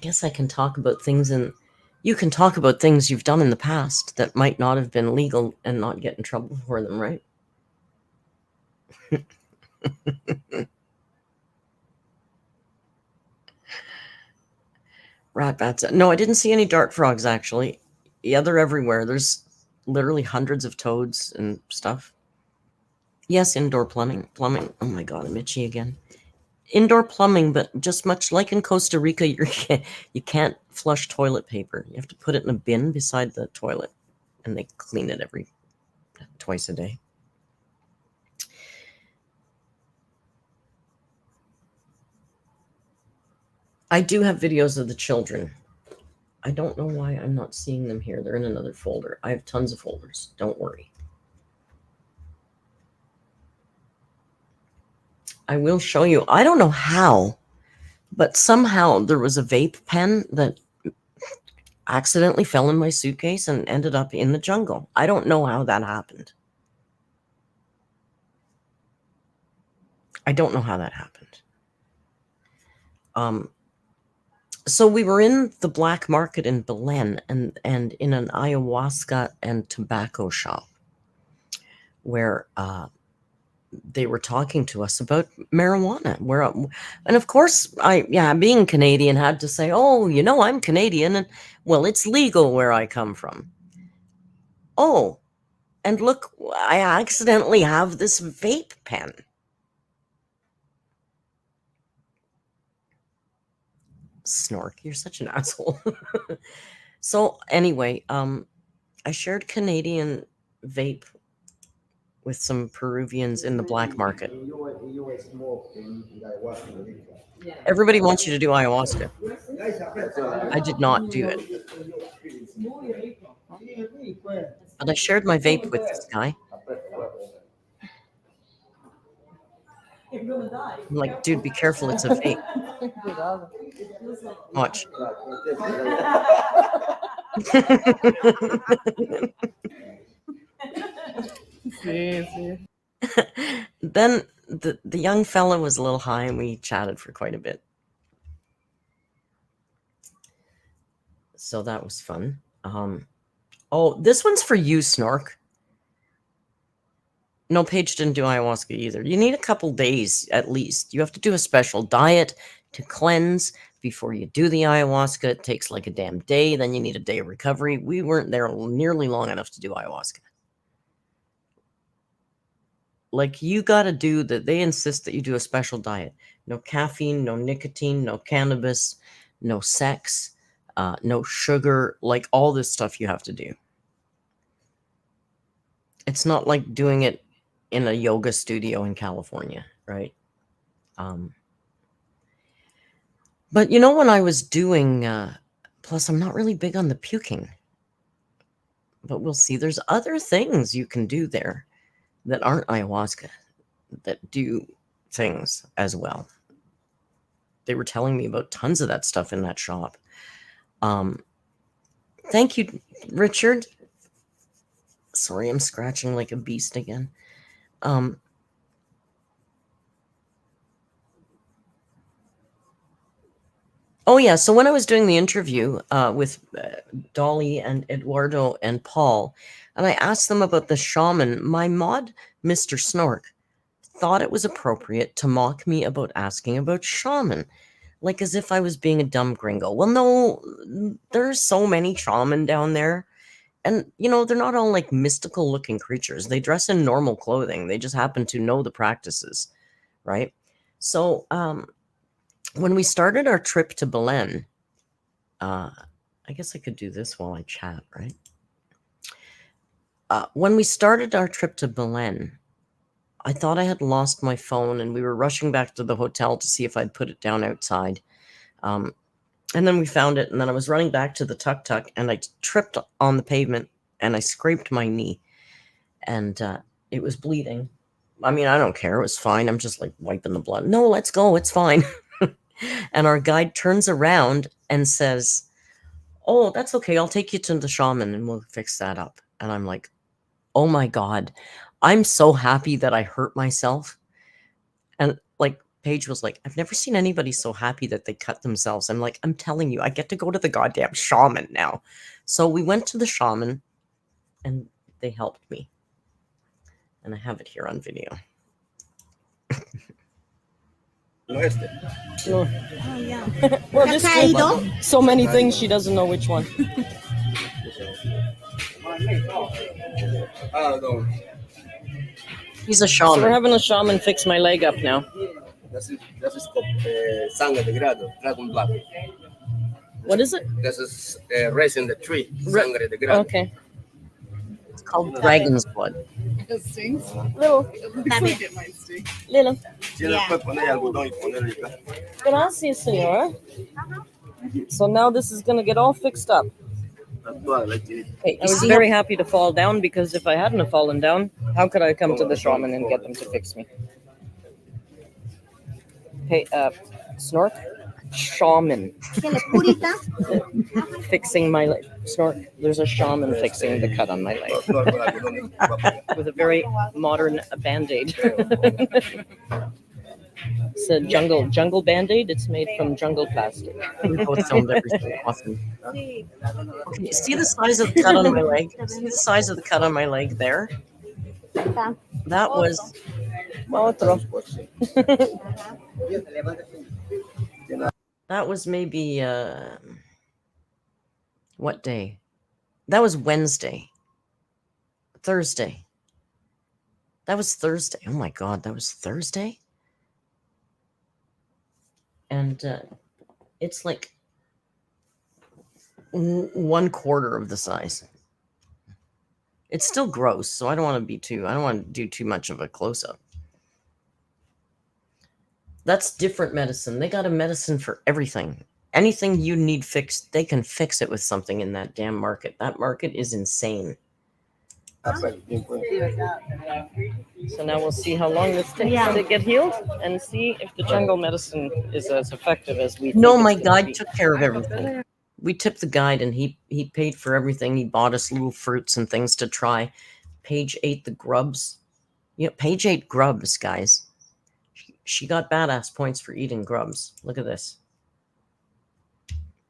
guess I can talk about things, and you can talk about things you've done in the past that might not have been legal and not get in trouble for them, right? Rat bats. No, I didn't see any dart frogs, actually. Yeah, they're everywhere. There's literally hundreds of toads and stuff. Yes, indoor plumbing. Plumbing. Oh my God, I'm itchy again. Indoor plumbing, but just much like in Costa Rica, you can't flush toilet paper. You have to put it in a bin beside the toilet, and they clean it twice a day. I do have videos of the children. I don't know why I'm not seeing them here. They're in another folder. I have tons of folders. Don't worry. I will show you. I don't know how, but somehow there was a vape pen that accidentally fell in my suitcase and ended up in the jungle. I don't know how that happened. I don't know how that happened. So we were in the black market in Belen and in an ayahuasca and tobacco shop where they were talking to us about marijuana. And of course, being Canadian, had to say, oh, I'm Canadian, and well, it's legal where I come from. Oh, and look, I accidentally have this vape pen. Snork, you're such an asshole. So anyway, I shared Canadian vape with some Peruvians in the black market. Everybody wants you to do ayahuasca. I did not do it. But I shared my vape with this guy. I'm like, dude, be careful, it's a vape. Watch. Then the young fella was a little high and we chatted for quite a bit. So that was fun. Oh, this one's for you, Snork. No, Paige didn't do ayahuasca either. You need a couple days at least. You have to do a special diet to cleanse before you do the ayahuasca. It takes like a damn day. Then you need a day of recovery. We weren't there nearly long enough to do ayahuasca. Like, you got to do that. They insist that you do a special diet. No caffeine, no nicotine, no cannabis, no sex, no sugar, like all this stuff you have to do. it's not like doing it in a yoga studio in California, right? But you know, when I was doing, plus I'm not really big on the puking, but we'll see. There's other things you can do there that aren't ayahuasca that do things as well. They were telling me about tons of that stuff in that shop. Thank you, Richard. Sorry, I'm scratching like a beast again. Oh, yeah. So when I was doing the interview with Dolly and Eduardo and Paul, and I asked them about the shaman, my mod, Mr. Snork, thought it was appropriate to mock me about asking about shaman, like as if I was being a dumb gringo. Well, no, there's so many shaman down there. And, you know, they're not all like mystical looking creatures. They dress in normal clothing. They just happen to know the practices, right? So, when we started our trip to Belen, I guess I could do this while I chat, right? When we started our trip to Belen, I thought I had lost my phone and we were rushing back to the hotel to see if I'd put it down outside. And then we found it, and then I was running back to the tuk-tuk, and I tripped on the pavement, and I scraped my knee, and it was bleeding. I mean, I don't care. It was fine. I'm just like wiping the blood. No, let's go. It's fine. And our guide turns around and says, oh, that's okay. I'll take you to the shaman, and we'll fix that up. And I'm like, oh, my God. I'm so happy that I hurt myself. And like, Paige was like, I've never seen anybody so happy that they cut themselves. I'm like, I'm telling you, I get to go to the goddamn shaman now. So we went to the shaman and they helped me. And I have it here on video. Well, this so many things she doesn't know which one. He's a So we're shaman. having a shaman fix my leg up now. This is sangre de grado, dragon blood. What is it? This is raising the tree, sangre de grado. Okay. It's called dragon's blood. It stings. Little. It looks like it might sting. Little. Tienes que poner algodón y ponerle acá. Gracias, senora. So now this is going to get all fixed up. Toda la chinita. Hey, I was very happy to fall down because if I hadn't have fallen down, how could I come to the shaman and get them to fix me? Hey, Snork? Shaman. Fixing my leg. Snork, there's a shaman fixing the cut on my leg. Todo con algodón. With a very modern Band-Aid. It's a jungle Band-Aid. It's made from jungle plastic. We both filmed everything. Awesome. Okay, see the size of the cut on my leg? See the size of the cut on my leg there? That was that was maybe what day? That was Wednesday. Thursday. That was Thursday. Oh my God, that was Thursday? And it's like 1/4 of the size. It's still gross, so I don't want to do too much of a close-up. That's different medicine. They got a medicine for everything. Anything you need fixed, they can fix it with something in that damn market. That market is insane. So now we'll see how long this takes to get healed and see if the jungle medicine is as effective as we think. No, it's my gonna guide be. took care of everything. We tipped the guide and he paid for everything. He bought us little fruits and things to try. Paige ate the grubs. You know, Paige ate grubs, guys. She got badass points for eating grubs. Look at this.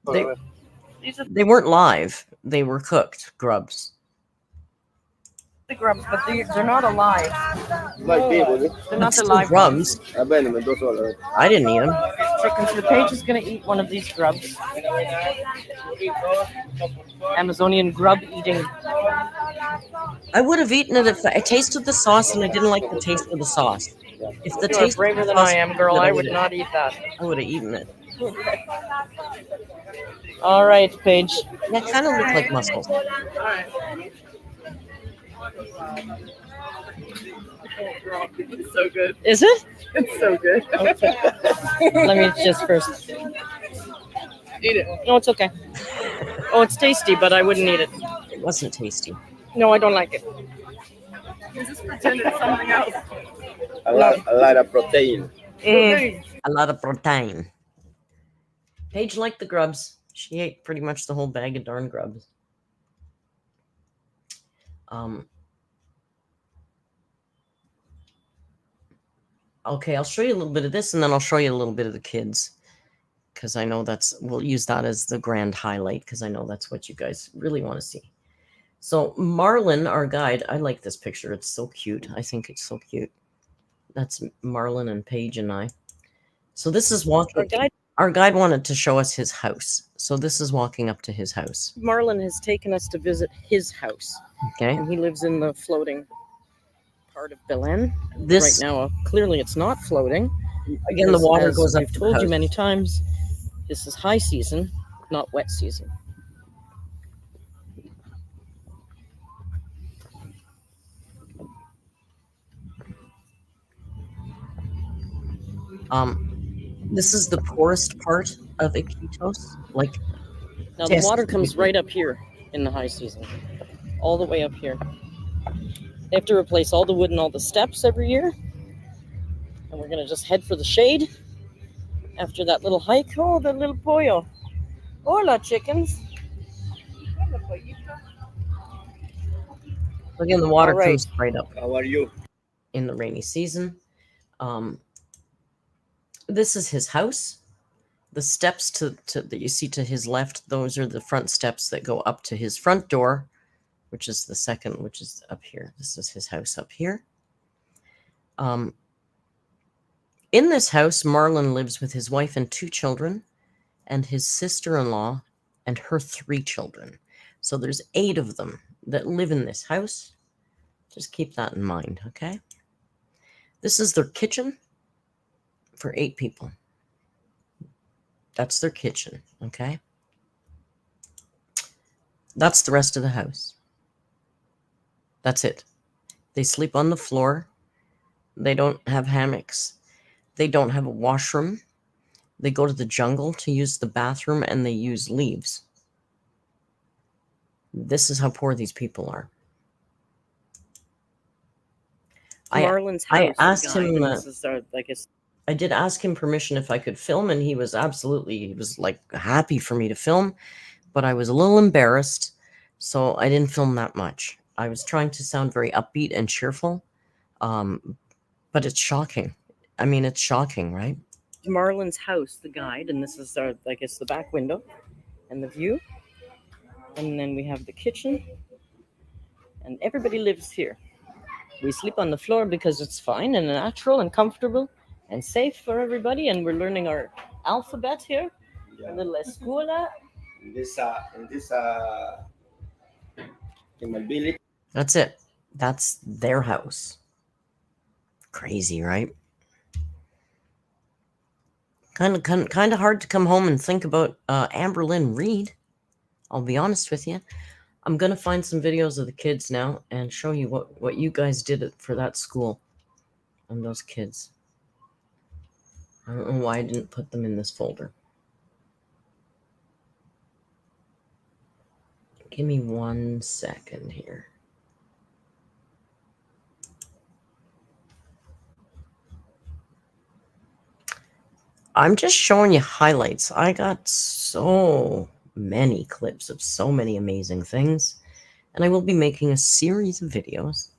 They weren't live. They were cooked grubs. The grubs, but they're not alive. Like people, They're But not still alive. grubs. bene, me dos horas. I didn't eat them. Chickens. The Paige is going to eat one of these grubs. Amazonian grub eating. I would have eaten it if I tasted the sauce and I didn't like the taste of the sauce. If the You are taste braver of the than sauce I am, girl. was good, I would not eat that. I would have eaten it. All right, Paige. That kind of looked like mussels. It's so good. Is it? It's so good. Okay. Let me just first. Eat it. No, it's okay. Oh, it's tasty, but I wouldn't eat it. It wasn't tasty. No, I don't like it. You just pretend it's something else. A lot of protein. A lot of protein. Paige liked the grubs. She ate pretty much the whole bag of darn grubs. Okay, I'll show you a little bit of this, and then I'll show you a little bit of the kids, because I know we'll use that as the grand highlight, because I know that's what you guys really want to see. So Marlin, our guide, I like this picture. It's so cute. I think it's so cute. That's Marlin and Paige and I. So this is walking. Our guide wanted to show us his house. So this is walking up to his house. Marlin has taken us to visit his house. Okay. And he lives in the floating part of Belen. This right now, clearly it's not floating. Again, the water goes up. I've told you many times, this is high season, not wet season. This is the poorest part of Iquitos. Like, now the water comes right up here in the high season, all the way up here. They have to replace all the wood and all the steps every year. And we're gonna just head for the shade after that little hike. Oh, the little pollo. Hola, chickens. Again, the water All right. comes right up. How are you? In the rainy season. This is his house. The steps that you see to his left, those are the front steps that go up to his front door, which is the second, which is up here. This is his house up here. In this house, Marlin lives with his wife and 2 children, and his sister-in-law and her 3 children. So there's 8 of them that live in this house. Just keep that in mind, okay? This is their kitchen for 8 people. That's their kitchen, okay? That's the rest of the house. That's it. They sleep on the floor. They don't have hammocks. They don't have a washroom. They go to the jungle to use the bathroom, and they use leaves. This is how poor these people are. Marlin's house. I asked him. I did ask him permission if I could film, and he was like happy for me to film, but I was a little embarrassed, so I didn't film that much. I was trying to sound very upbeat and cheerful, but it's shocking. I mean, it's shocking, right? Marlin's house, the guide, and this is the back window and the view. And then we have the kitchen, and everybody lives here. We sleep on the floor because it's fine and natural and comfortable and safe for everybody, and we're learning our alphabet here. A little escuela. In my village. That's it. That's their house. Crazy, right? Kind of hard to come home and think about Amberlynn Reed. I'll be honest with you. I'm gonna find some videos of the kids now and show you what you guys did for that school and those kids. I don't know why I didn't put them in this folder. Give me 1 second here. I'm just showing you highlights. I got so many clips of so many amazing things, and I will be making a series of videos.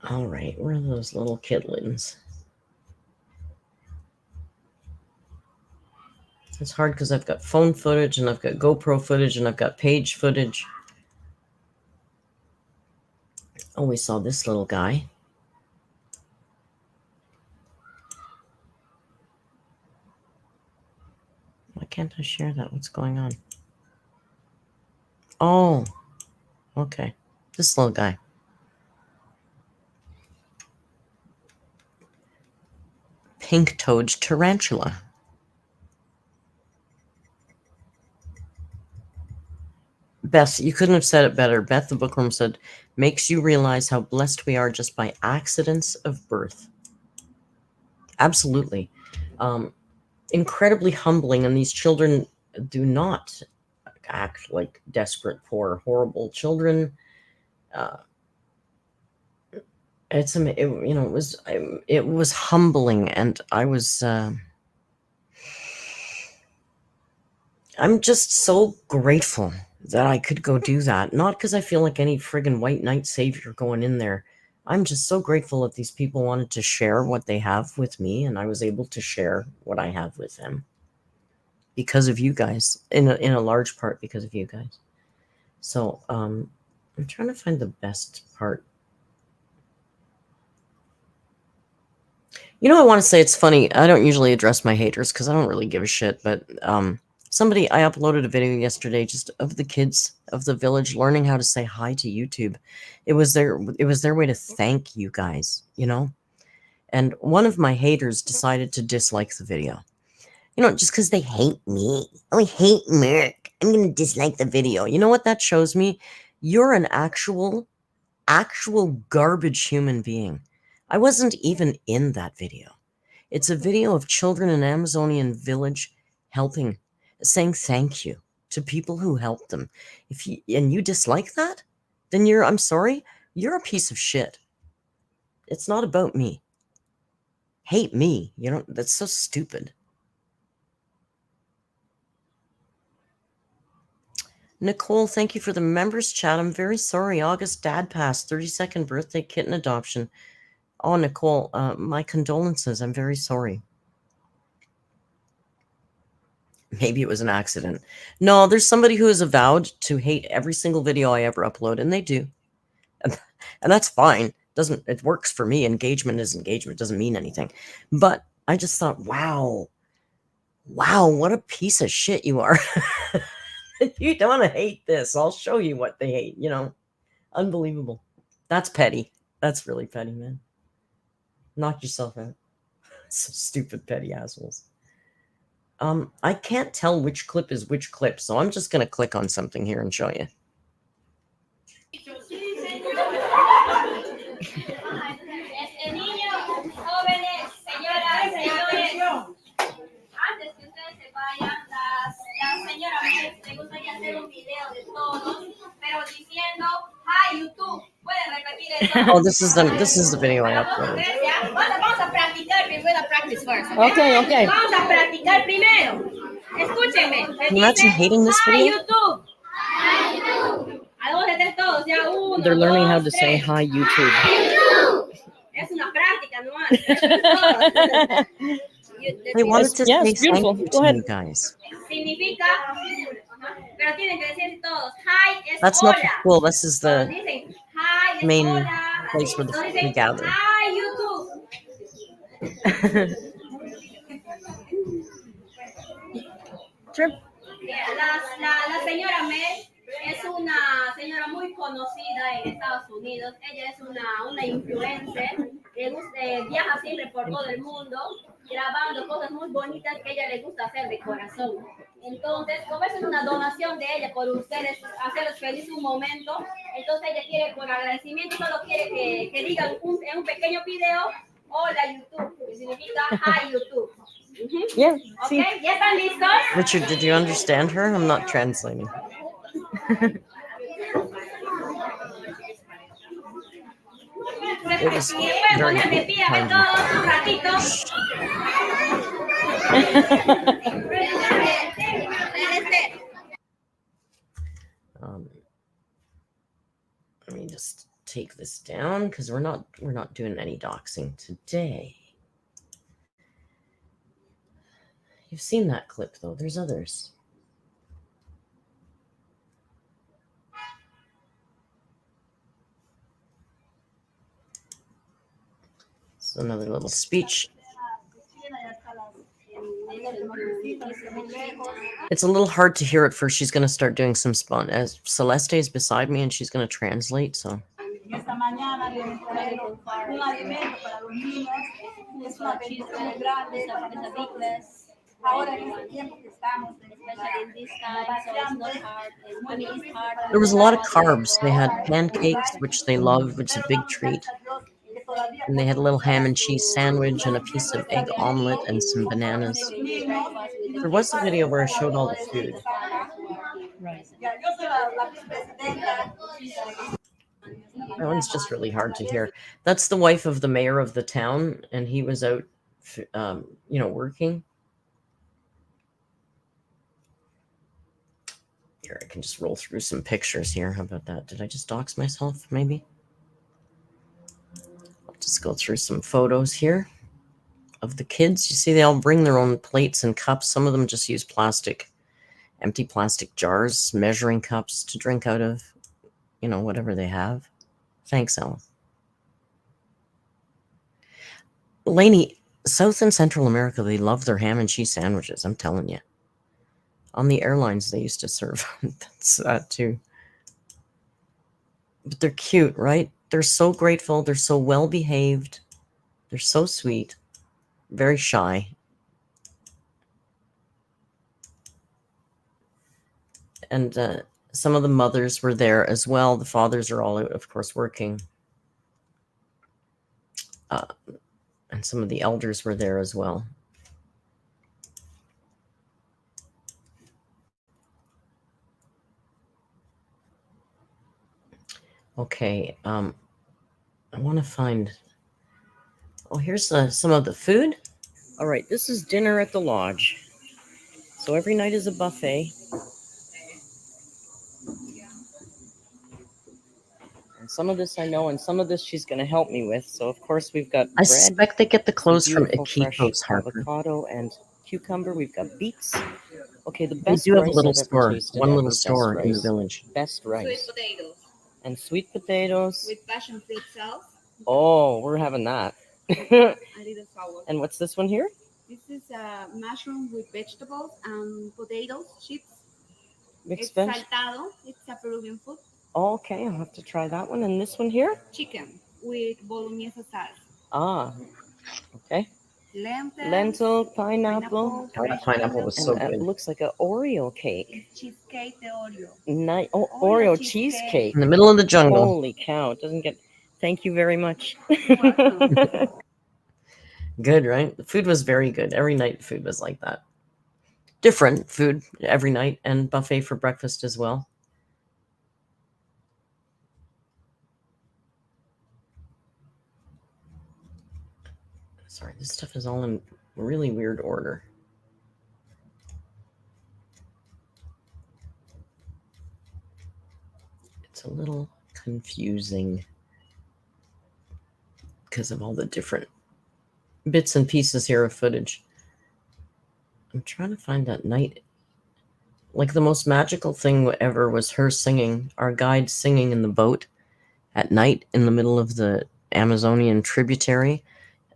All right, where are those little kidlins? It's hard because I've got phone footage, and I've got GoPro footage, and I've got page footage. Oh, we saw this little guy. Why can't I share that? What's going on? Oh, okay. This little guy. Pink-toed tarantula. Beth, you couldn't have said it better. Beth the Bookworm said, makes you realize how blessed we are just by accidents of birth. Absolutely. Incredibly humbling, and these children do not act like desperate, poor, horrible children. It was humbling, and I was I'm just so grateful that I could go do that. Not because I feel like any friggin' white knight savior going in there. I'm just so grateful that these people wanted to share what they have with me, and I was able to share what I have with them because of you guys, in a large part because of you guys. So I'm trying to find the best part. I want to say it's funny. I don't usually address my haters because I don't really give a shit. But I uploaded a video yesterday just of the kids of the village learning how to say hi to YouTube. It was their way to thank you guys, And one of my haters decided to dislike the video. Just because they hate me. Oh, I hate Merc. I'm going to dislike the video. You know what that shows me? You're an actual garbage human being. I wasn't even in that video. It's a video of children in an Amazonian village saying thank you to people who helped them. And you dislike that, then I'm sorry, you're a piece of shit. It's not about me. Hate me, that's so stupid. Nicole, thank you for the members chat. I'm very sorry. August dad passed, 32nd birthday kitten adoption. Oh, Nicole, my condolences. I'm very sorry. Maybe it was an accident. No, there's somebody who is avowed to hate every single video I ever upload, and they do. And that's fine. It works for me. Engagement is engagement. It doesn't mean anything. But I just thought, wow, what a piece of shit you are. You don't want to hate this. I'll show you what they hate, Unbelievable. That's petty. That's really petty, man. Knock yourself out. So stupid, petty assholes. I can't tell which clip is which clip, so I'm just going to click on something here and show you. Antes que ustedes se vayan, la señora me gustaría hacer un video de todos, pero diciendo, hi YouTube, pueden repetir eso. Oh, this is the video I uploaded. Vamos a practicar, we're going to practice first. Okay. Vamos a practicar primero. Escúchenme. Can you imagine hating this video? Hi YouTube. Hi YouTube. A dos de tres todos, ya uno. They're learning how dos, to say tres. hi YouTube. Es una práctica, no. They wanted to say beautiful. thank you Go to ahead. you guys. Significa, pero tienen que decir todos, hi es That's hola. not the school. This is the Dicen, hi es main hola. place where Dicen, we gather. hi YouTube. Trip. La señora Mel es una señora muy conocida en Estados Unidos. Ella es una influencer. Viaja siempre por todo el mundo grabando cosas muy bonitas que a ella le gusta hacer de corazón. Entonces, como es una donación de ella por ustedes, hacerles feliz un momento, entonces ella quiere, por agradecimiento, solo quiere que digan en un pequeño video, hola YouTube, que significa hi YouTube. Yeah. Okay, ¿ya están listos? Richard, did you understand her? I'm not translating. It was very kind let me just take this down because we're not doing any doxing today. You've seen that clip though. There's others. So another little speech. It's a little hard to hear at first. She's going to start doing some spon. As Celeste is beside me and she's going to translate. So. Esta mañana les traigo un alimento para los niños. Es una bendición grande. Ahora en este tiempo que estamos, especially in this time, so it's not hard. I mean, it's hard. There was a lot of carbs. They had pancakes, which they love, which is a big treat. And they had a little ham and cheese sandwich and a piece of egg omelet and some bananas. There was a video where I showed all the food. Right. That one's just really hard to hear. That's the wife of the mayor of the town, and he was out, working. Here, I can just roll through some pictures here. How about that? Did I just dox myself, maybe? I'll just go through some photos here of the kids. You see, they all bring their own plates and cups. Some of them just use empty plastic jars, measuring cups to drink out of, whatever they have. Thanks, Ellen. Lainey, South and Central America, they love their ham and cheese sandwiches. I'm telling you. On the airlines, they used to serve that too. But they're cute, right? They're so grateful. They're so well behaved. They're so sweet. Very shy. And some of the mothers were there as well. The fathers are all out, of course, working. And some of the elders were there as well. Okay, I want to find... Oh, here's some of the food. All right, this is dinner at the lodge. So every night is a buffet. And some of this I know, and some of this she's going to help me with. So, of course, we've got bread. I suspect they get the clothes from Iquitos, Harper. Avocado and cucumber. We've got beets. Okay, the best do have a rice little I've ever store, tasted one ever. little Best store in the rice. village. Best rice. Sweet potatoes And sweet potatoes. with passion fruit sauce. Oh, we're having that. A little sour. And what's this one here? This is mushroom with vegetables and potatoes, chips. Mixed It's veg? saltado. It's a Peruvian food. Oh, okay, I'll have to try that one. And this one here? Chicken with bolognese sauce. Ah, okay. Lentil, pineapple. Oh, that pineapple was so And it good. looks like an Oreo cake. Cheesecake de Oreo. Oreo cheesecake. cheesecake. In the middle of the jungle. Holy cow, it doesn't get... Thank you very much. Welcome. Good, right? The food was very good. Every night the food was like that. Different food every night, and buffet for breakfast as well. Sorry, this stuff is all in really weird order. It's a little confusing because of all the different bits and pieces here of footage. I'm trying to find that night. Like, the most magical thing ever was her singing, our guide singing in the boat at night in the middle of the Amazonian tributary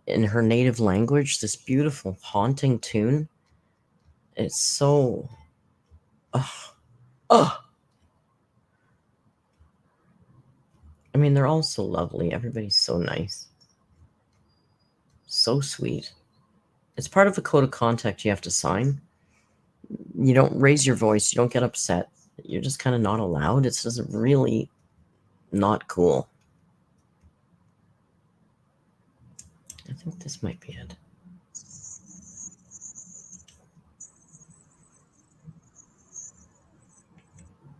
in her native language, this beautiful haunting tune. It's so... I mean, they're all so lovely. Everybody's so nice. So sweet. It's part of a code of conduct you have to sign. You don't raise your voice. You don't get upset. You're just kind of not allowed. It's just really not cool. I think this might be it.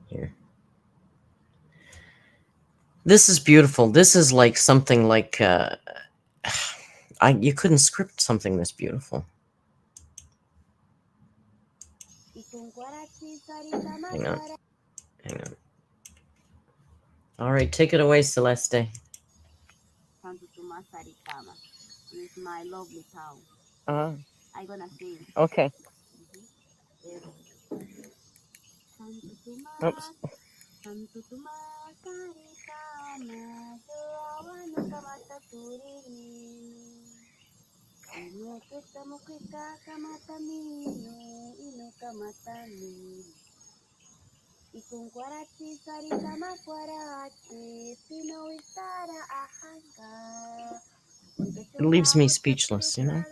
Here. This is beautiful. This is like something like... you couldn't script something this beautiful. Hang on. All right, take it away, Celeste. Santo Tomas Aricama. It's my lovely town. I'm gonna sing. Okay. Santo Tomas, Oops. Santo Tomas Aricama, Joawana Kamata Turiri. Ino Ketamukika Kamata Mino, Ino Kamata Mino. Ikung Kwarachi Saritama Kwarachi, Sino Istara Ahanga. It leaves me speechless, you know?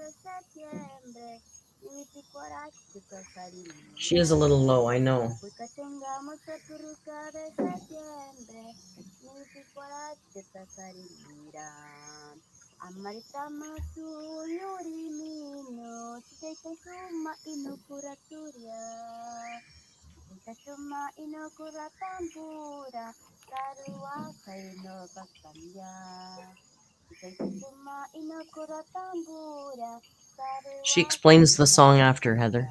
She is a little low, I know. She explains the song after, Heather.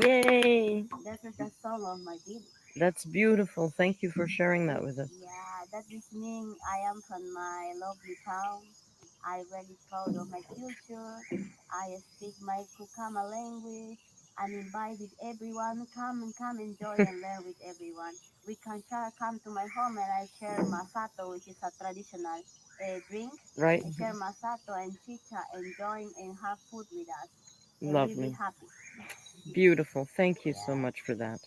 Yay. That's the song of my video. That's beautiful. Thank you for sharing that with us. Yeah, that is mean I am from my lovely town. I'm really proud of my culture. I speak my Kukama language. I'm invited everyone. Come enjoy and learn with everyone. We can come to my home and I share masato, which is a traditional drink. Right? I share masato and chicha, enjoying and have food with us. And Lovely. we'll be happy. Beautiful. Thank you so much for that.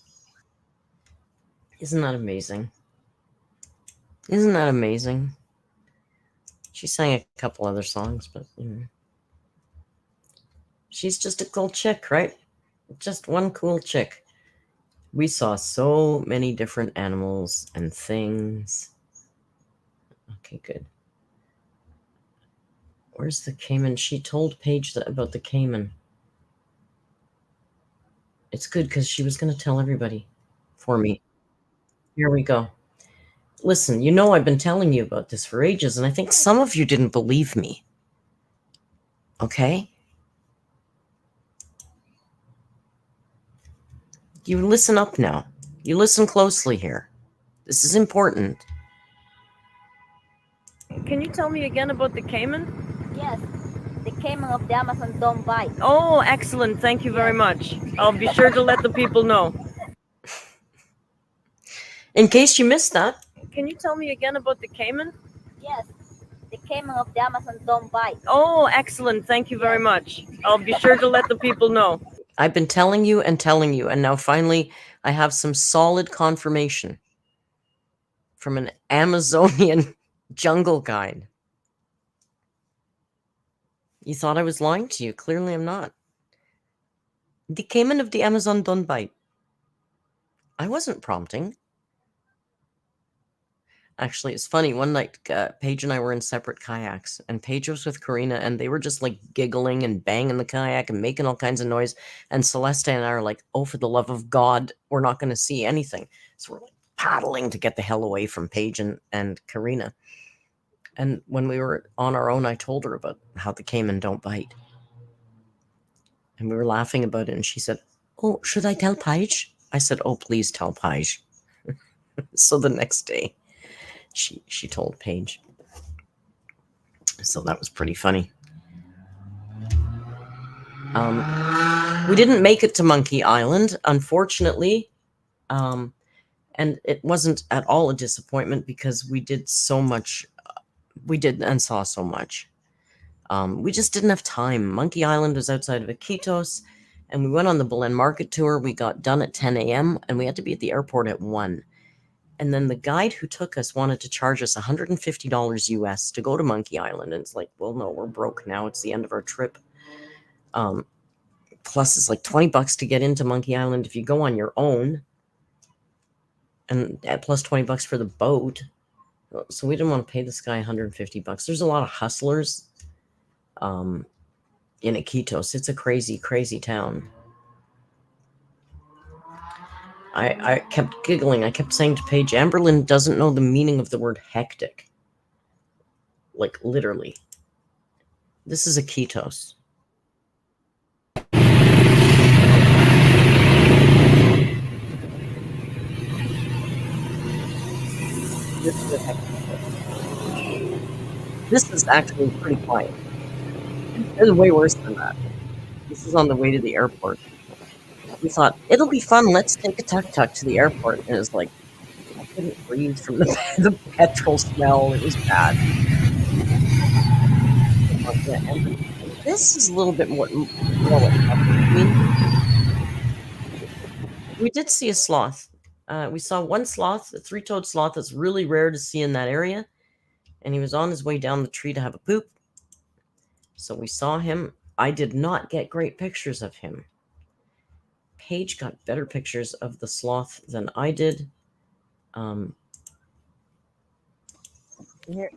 Isn't that amazing? Isn't that amazing? She sang a couple other songs, but she's just a cool chick, right? Just one cool chick. We saw so many different animals and things. Okay, good. Where's the caiman? She told Paige about the caiman. It's good because she was going to tell everybody for me. Here we go. Listen, you know I've been telling you about this for ages, and I think some of you didn't believe me. Okay? You listen up now. You listen closely here. This is important. Can you tell me again about the caiman? Yes, the caiman of the Amazon don't bite. Oh, excellent. Thank you very much. I'll be sure to let the people know. In case you missed that. Can you tell me again about the caiman? Yes, the caiman of the Amazon don't bite. Oh, excellent. Thank you very much. I'll be sure to let the people know. I've been telling you, and now finally I have some solid confirmation from an Amazonian jungle guide. You thought I was lying to you. Clearly I'm not. The caiman of the Amazon don't bite. I wasn't prompting. Actually, it's funny. One night, Paige and I were in separate kayaks, and Paige was with Karina, and they were just like giggling and banging the kayak and making all kinds of noise. And Celeste and I are like, oh, for the love of God, we're not going to see anything. So we're like paddling to get the hell away from Paige and Karina. And when we were on our own, I told her about how the caiman don't bite. And we were laughing about it, and she said, oh, should I tell Paige? I said, oh, please tell Paige. So the next day, she told Paige. So that was pretty funny. We didn't make it to Monkey Island, unfortunately. And it wasn't at all a disappointment because we did so much. We did and saw so much. We just didn't have time. Monkey Island was outside of Iquitos, and we went on the Belen Market tour. We got done at 10 a.m., and we had to be at the airport at 1. And then the guide who took us wanted to charge us $150 US to go to Monkey Island. And it's like, well, no, we're broke now. It's the end of our trip. Plus, it's like $20 to get into Monkey Island if you go on your own. And plus $20 for the boat. So we didn't want to pay this guy $150. There's a lot of hustlers in Iquitos. It's a crazy, crazy town. I kept giggling. I kept saying to Paige, Amberlyn doesn't know the meaning of the word hectic. Like, literally. This is Iquitos. This is a hectic. This is actually pretty quiet. It's way worse than that. This is on the way to the airport. We thought, it'll be fun. Let's take a tuk-tuk to the airport. And it's like couldn't breathe from the petrol smell. It was bad. Yeah, and this is a little bit more what happened to me. We did see a sloth. We saw one sloth, a three-toed sloth that's really rare to see in that area. And he was on his way down the tree to have a poop. So we saw him. I did not get great pictures of him. Paige got better pictures of the sloth than I did. Here.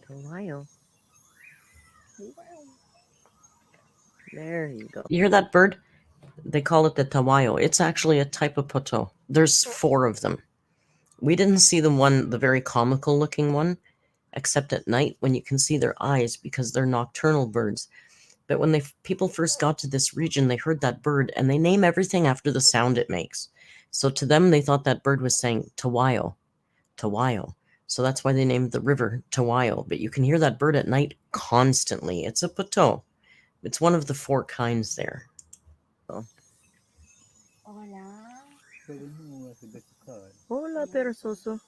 Ohio. There you go. You hear that bird? They call it the tawayo. It's actually a type of poto. There's 4 of them. We didn't see the very comical looking one, except at night when you can see their eyes because they're nocturnal birds. But when people first got to this region, they heard that bird and they name everything after the sound it makes. So to them, they thought that bird was saying tawayo, tawayo. So that's why they named the river Tawayo. But you can hear that bird at night constantly. It's a poto. It's one of the 4 kinds there. So. Hola, perezoso.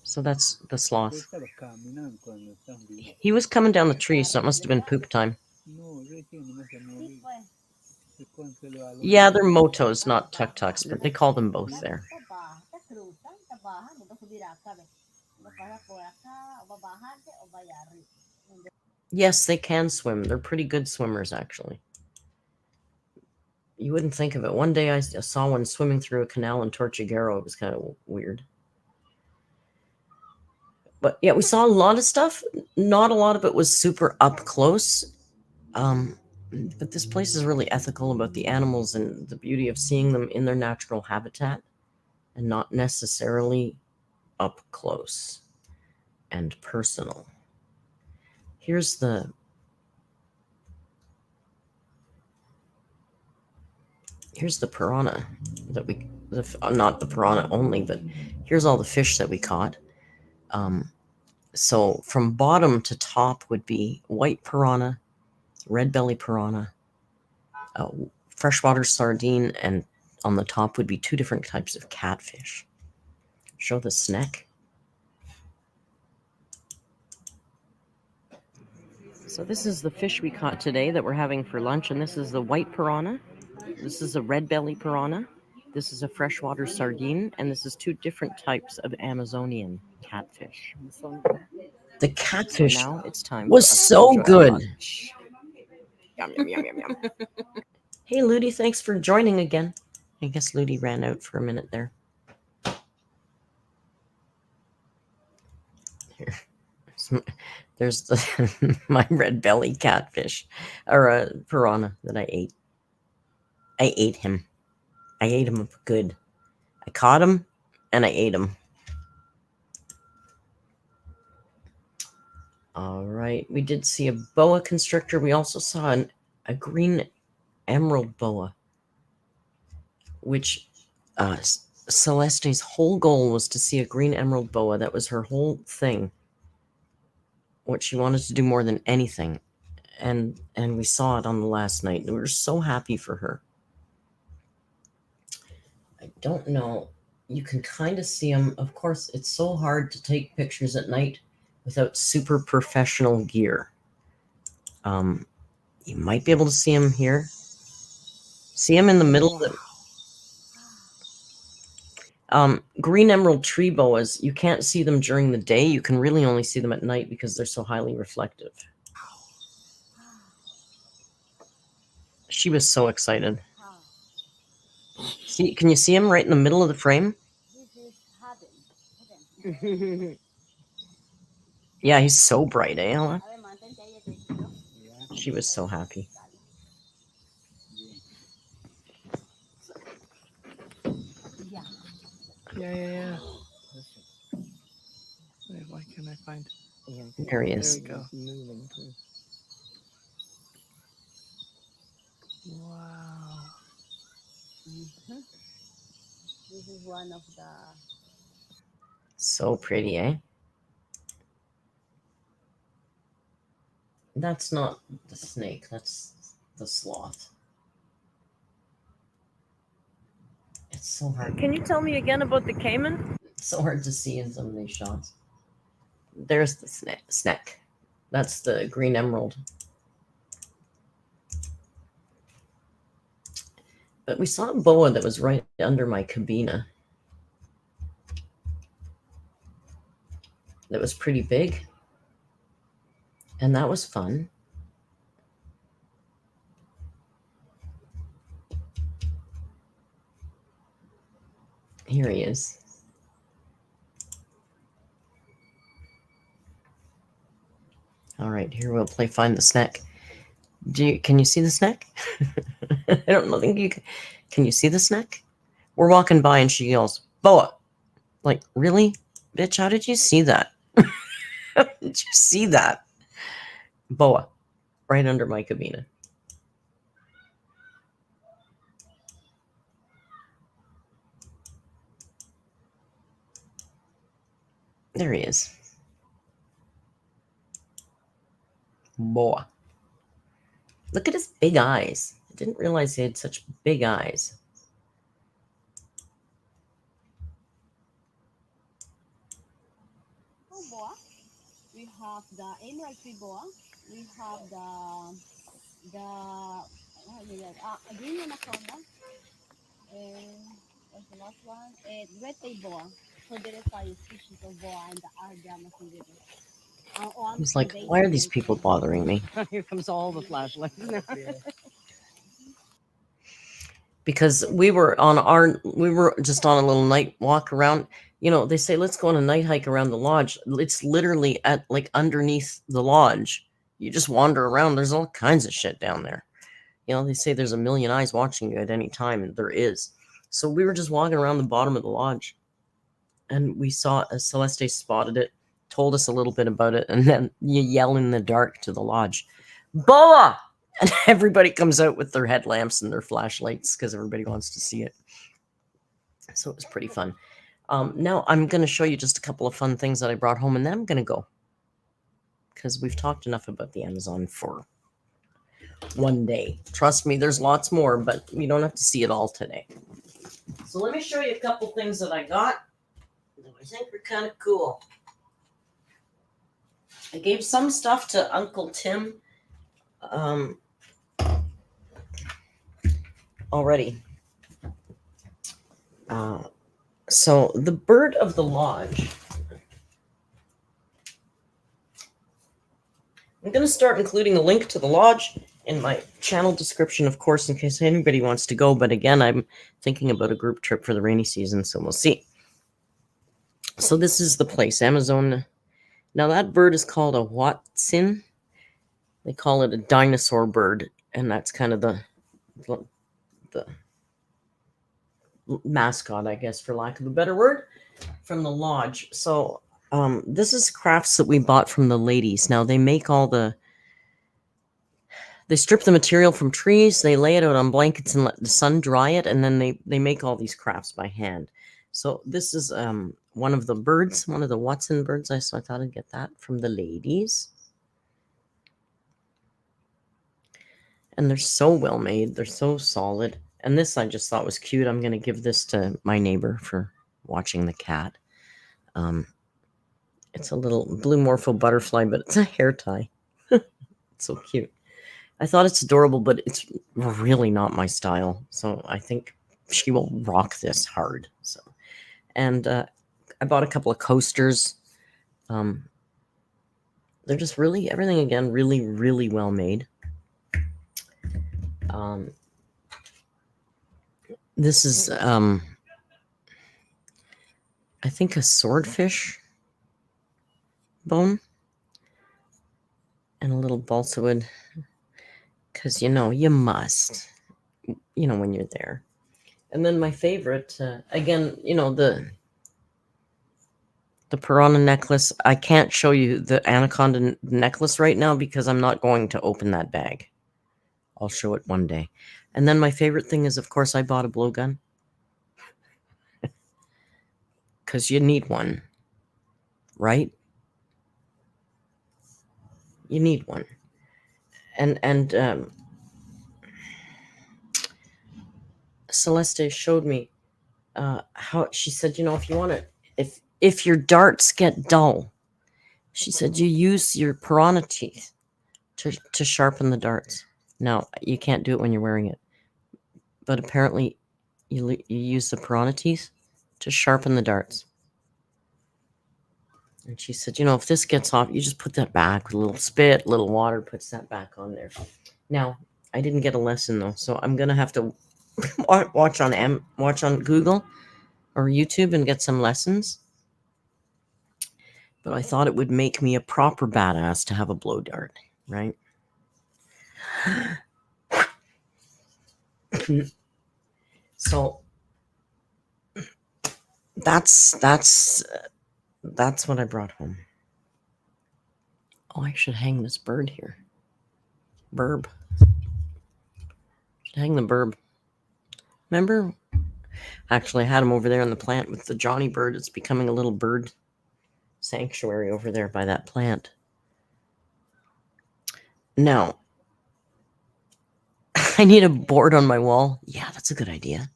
So that's the sloth. He was coming down the tree, so it must have been poop time. Yeah, they're motos, not tuk-tuks, but they call them both there. Yes, they can swim. They're pretty good swimmers, actually. You wouldn't think of it. One day I saw one swimming through a canal in Tortuguero. It was kind of weird. But yeah, we saw a lot of stuff. Not a lot of it was super up close. But this place is really ethical about the animals and the beauty of seeing them in their natural habitat and not necessarily up close and personal. Here's the piranha that not the piranha only, but here's all the fish that we caught. So from bottom to top would be white piranha, red belly piranha, freshwater sardine, and on the top would be 2 different types of catfish. Show the sneck. So this is the fish we caught today that we're having for lunch, and this is the white piranha. This is a red belly piranha. This is a freshwater sardine, and this is 2 different types of Amazonian catfish. The catfish so now it's time was so good. Yum, yum, yum, yum, yum. Hey, Ludi, thanks for joining again. I guess Ludi ran out for a minute there. Here. There's my red belly catfish, or a piranha that I ate. I ate him. I ate him good. I caught him, and I ate him. All right. We did see a boa constrictor. We also saw a green emerald boa, which Celeste's whole goal was to see a green emerald boa. That was her whole thing. What she wanted to do more than anything. And we saw it on the last night. We were so happy for her. I don't know. You can kind of see them. Of course, it's so hard to take pictures at night without super professional gear. You might be able to see them here. See them in the middle of the green emerald tree boas. You can't see them during the day. You can really only see them at night because they're so highly reflective. She was so excited. See, can you see him right in the middle of the frame? Yeah, he's so bright, eh, Ella? She was so happy. Yeah. Wait, why can't I find? There he is. There we go. Wow. This is one of the. So pretty, eh? That's not the snake. That's the sloth. It's so hard. Can you tell me again about the caiman? It's so hard to see in some of these shots. There's the snack. That's the green emerald. But we saw a boa that was right under my cabina. That was pretty big. And that was fun. Here he is. All right, here we'll play Find the Snack. Can you see the snack? I don't think you can. Can you see the snack? We're walking by and she yells, "Boa!" Like, really? Bitch, how did you see that? How did you see that? Boa, right under my cabina. There he is. Boa. Look at his big eyes. I didn't realize he had such big eyes. Boa. We have the emerald tree boa. We have the green anaconda. What's the last one? Red boa. So there is 5 species of boa in the Amazon River. I was like, why are these people bothering me? Here comes all the flashlights. Because we were just on a little night walk around. You know, they say, let's go on a night hike around the lodge. It's literally at like underneath the lodge. You just wander around. There's all kinds of shit down there. You know, they say there's a million eyes watching you at any time, and there is. So we were just walking around the bottom of the lodge, and we saw Celeste spotted it, told us a little bit about it, and then you yell in the dark to the lodge, "Boa!" And everybody comes out with their headlamps and their flashlights because everybody wants to see it. So it was pretty fun. Now I'm going to show you just a couple of fun things that I brought home, and then I'm going to go. Because we've talked enough about the Amazon for one day. Trust me, there's lots more, but you don't have to see it all today. So let me show you a couple things that I got that I think are kind of cool. I gave some stuff to Uncle Tim already. So the bird of the lodge. I'm going to start including a link to the lodge in my channel description, of course, in case anybody wants to go. But again, I'm thinking about a group trip for the rainy season, so we'll see. So this is the place, Amazon. Now that bird is called a Watson. They call it a dinosaur bird, and that's kind of the mascot, I guess, for lack of a better word, from the lodge. So this is crafts that we bought from the ladies. Now they make they strip the material from trees, they lay it out on blankets and let the sun dry it, and then they make all these crafts by hand. So this is one of the birds, one of the Watson birds. So I thought I'd get that from the ladies. And they're so well made. They're so solid. And this I just thought was cute. I'm going to give this to my neighbor for watching the cat. It's a little blue morpho butterfly, but it's a hair tie. It's so cute. I thought it's adorable, but it's really not my style. So I think she will rock this hard. So, and I bought a couple of coasters. They're just really, everything again, really, really well made. This is, I think, a swordfish bone and a little balsa wood, because, you know, you must, you know, when you're there. And then my favorite, again, you know, the piranha necklace. I can't show you the anaconda necklace right now because I'm not going to open that bag. I'll show it one day. And then my favorite thing is, of course, I bought a blowgun. Because you need one. Right? You need one. And Celeste showed me how she said, if you want to, if your darts get dull, she said you use your piranha teeth to sharpen the darts. Now, you can't do it when you're wearing it, but apparently you use the piranha teeth to sharpen the darts. And she said, if this gets off, you just put that back with a little spit, a little water, puts that back on there. Now, I didn't get a lesson though, so I'm gonna have to watch on Google or YouTube and get some lessons. But I thought it would make me a proper badass to have a blow dart, right? So that's what I brought home. Oh, I should hang this bird here. Burb. Should hang the burb. Remember? Actually, I had him over there in the plant with the Johnny bird. It's becoming a little bird sanctuary over there by that plant. Now, I need a board on my wall. Yeah, that's a good idea.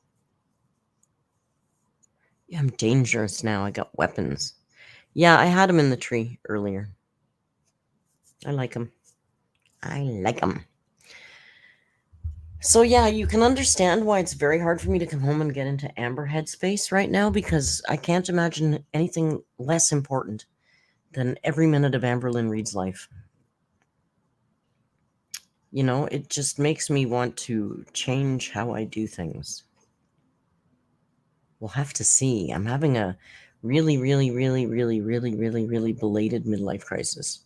Yeah, I'm dangerous now. I got weapons. Yeah, I had him in the tree earlier. I like him. So yeah, you can understand why it's very hard for me to come home and get into Amber headspace right now, because I can't imagine anything less important than every minute of Amberlynn Reed's life. It just makes me want to change how I do things. We'll have to see. I'm having a really, really, really, really, really, really, really belated midlife crisis.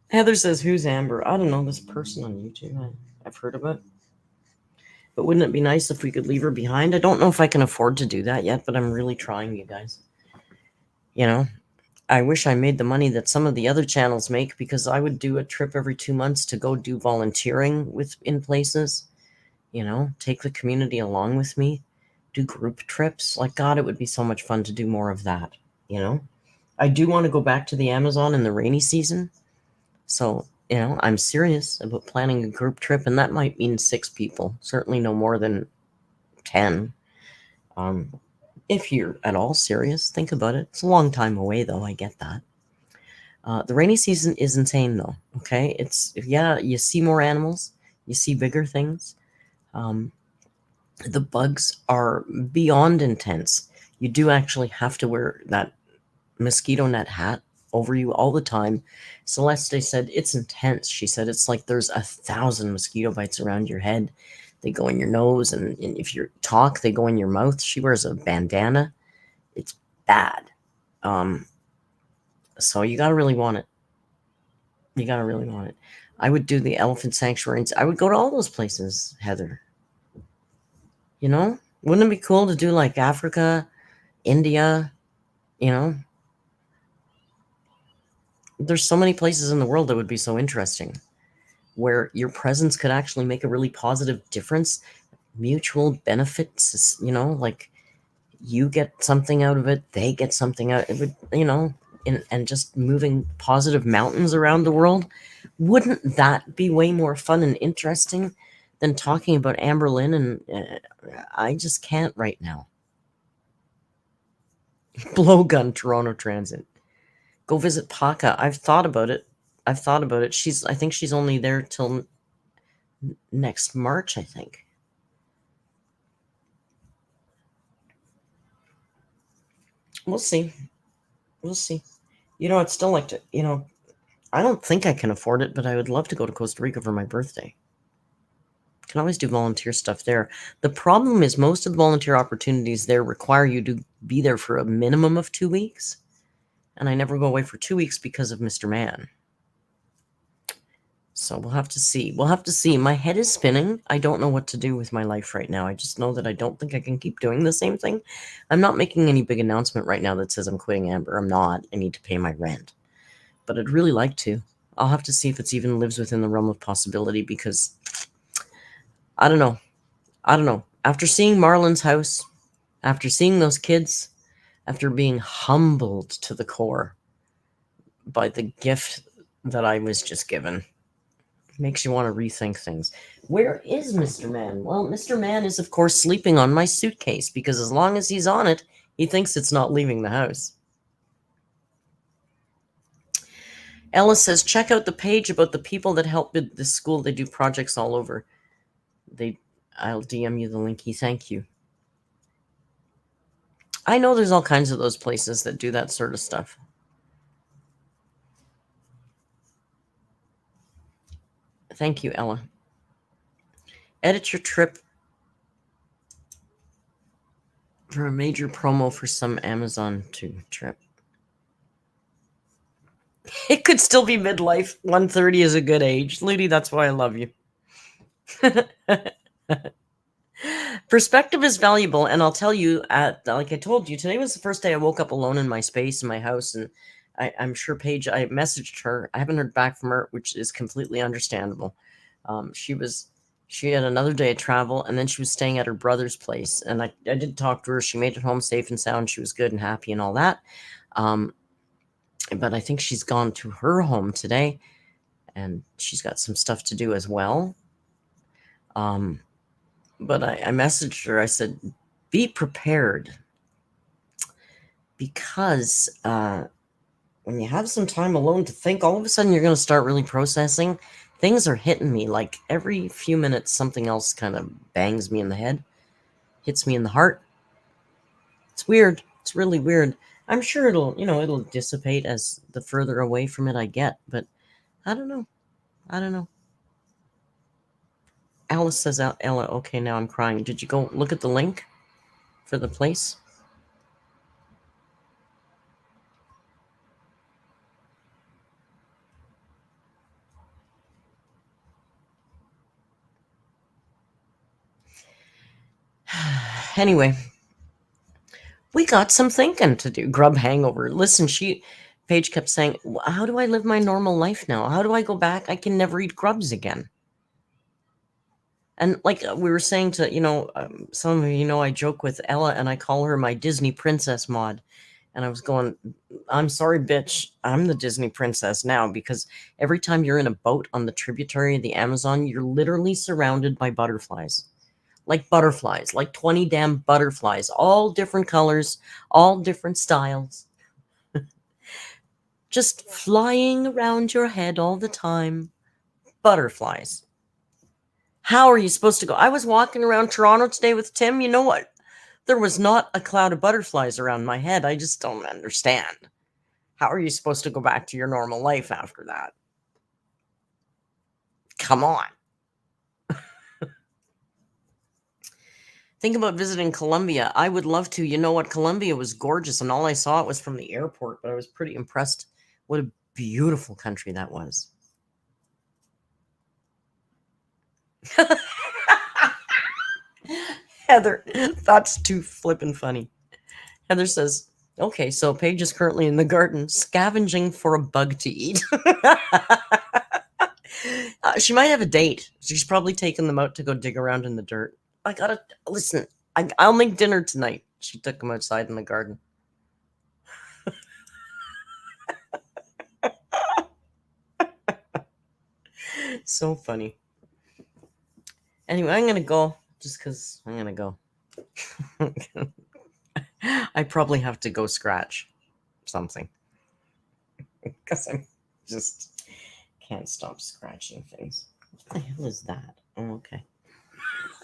Heather says, who's Amber? I don't know, this person on YouTube. I've heard of it. But wouldn't it be nice if we could leave her behind? I don't know if I can afford to do that yet, but I'm really trying, you guys. I wish I made the money that some of the other channels make, because I would do a trip every 2 months to go do volunteering in places. Take the community along with me, do group trips. Like, God, it would be so much fun to do more of that. I do want to go back to the Amazon in the rainy season. So, I'm serious about planning a group trip, and that might mean 6 people, certainly no more than 10. If you're at all serious, think about it. It's a long time away, though. I get that. The rainy season is insane, though. Okay. You see more animals, you see bigger things. The bugs are beyond intense. You do actually have to wear that mosquito net hat over you all the time. Celeste said it's intense. She said it's like there's 1,000 mosquito bites around your head. They go in your nose, and if you talk, they go in your mouth. She wears a bandana. It's bad. So you gotta really want it. I would do the elephant sanctuaries. I would go to all those places, Heather. Wouldn't it be cool to do like Africa, India? There's so many places in the world that would be so interesting, where your presence could actually make a really positive difference, mutual benefits, like you get something out of it, they get something out of it, and just moving positive mountains around the world. Wouldn't that be way more fun and interesting than talking about Amberlynn? And I just can't right now. Blowgun Toronto Transit. Go visit Paca. I've thought about it. I think she's only there till next March, I think. We'll see. I'd still like to, I don't think I can afford it, but I would love to go to Costa Rica for my birthday. Can always do volunteer stuff there. The problem is most of the volunteer opportunities there require you to be there for a minimum of 2 weeks. And I never go away for 2 weeks because of Mr. Man. So we'll have to see. My head is spinning. I don't know what to do with my life right now. I just know that I don't think I can keep doing the same thing. I'm not making any big announcement right now that says I'm quitting Amber. I'm not. I need to pay my rent. But I'd really like to. I'll have to see if it's even lives within the realm of possibility, because I don't know. After seeing Marlon's house, after seeing those kids, after being humbled to the core by the gift that I was just given. Makes you want to rethink things. Where is Mr. Man? Well, Mr. Man is, of course, sleeping on my suitcase because as long as he's on it, he thinks it's not leaving the house. Ella says, check out the page about the people that help with the school. They do projects all over. I'll DM you the linky. Thank you. I know there's all kinds of those places that do that sort of stuff. Thank you, Ella. Edit your trip for a major promo for some Amazon trip. It could still be midlife. 130 is a good age. Ludi, that's why I love you. Perspective is valuable, and I'll tell you, like I told you, today was the first day I woke up alone in my space, in my house, and I'm sure Paige, I messaged her. I haven't heard back from her, which is completely understandable. She had another day of travel, and then she was staying at her brother's place, and I did talk to her. She made it home safe and sound. She was good and happy and all that. But I think she's gone to her home today, and she's got some stuff to do as well. But I messaged her. I said, be prepared, because when you have some time alone to think, all of a sudden you're going to start really processing. Things are hitting me like every few minutes. Something else kind of bangs me in the head, hits me in the heart. It's weird. It's really weird. I'm sure it'll dissipate as the further away from it I get, but I don't know. Alice says, Ella, okay, now I'm crying. Did you go look at the link for the place? Anyway, we got some thinking to do. Grub hangover. Listen, Paige kept saying, how do I live my normal life now? How do I go back? I can never eat grubs again. And like we were saying to, some of you I joke with Ella and I call her my Disney princess mod. And I was going, I'm sorry, bitch. I'm the Disney princess now, because every time you're in a boat on the tributary of the Amazon, you're literally surrounded by butterflies. Like 20 damn butterflies, all different colors, all different styles. Just flying around your head all the time. Butterflies. How are you supposed to go? I was walking around Toronto today with Tim. You know what? There was not a cloud of butterflies around my head. I just don't understand. How are you supposed to go back to your normal life after that? Come on. Think about visiting Colombia. I would love to. You know what? Colombia was gorgeous, and all I saw was from the airport, but I was pretty impressed. What a beautiful country that was. Heather, that's too flippin' funny. Heather says, okay, so Paige is currently in the garden scavenging for a bug to eat. She might have a date. She's probably taken them out to go dig around in the dirt. I gotta listen. I'll make dinner tonight. She took them outside in the garden. So funny. Anyway, I'm gonna go just because I'm gonna go. I probably have to go scratch something because I just can't stop scratching things. What the hell is that? Oh, okay.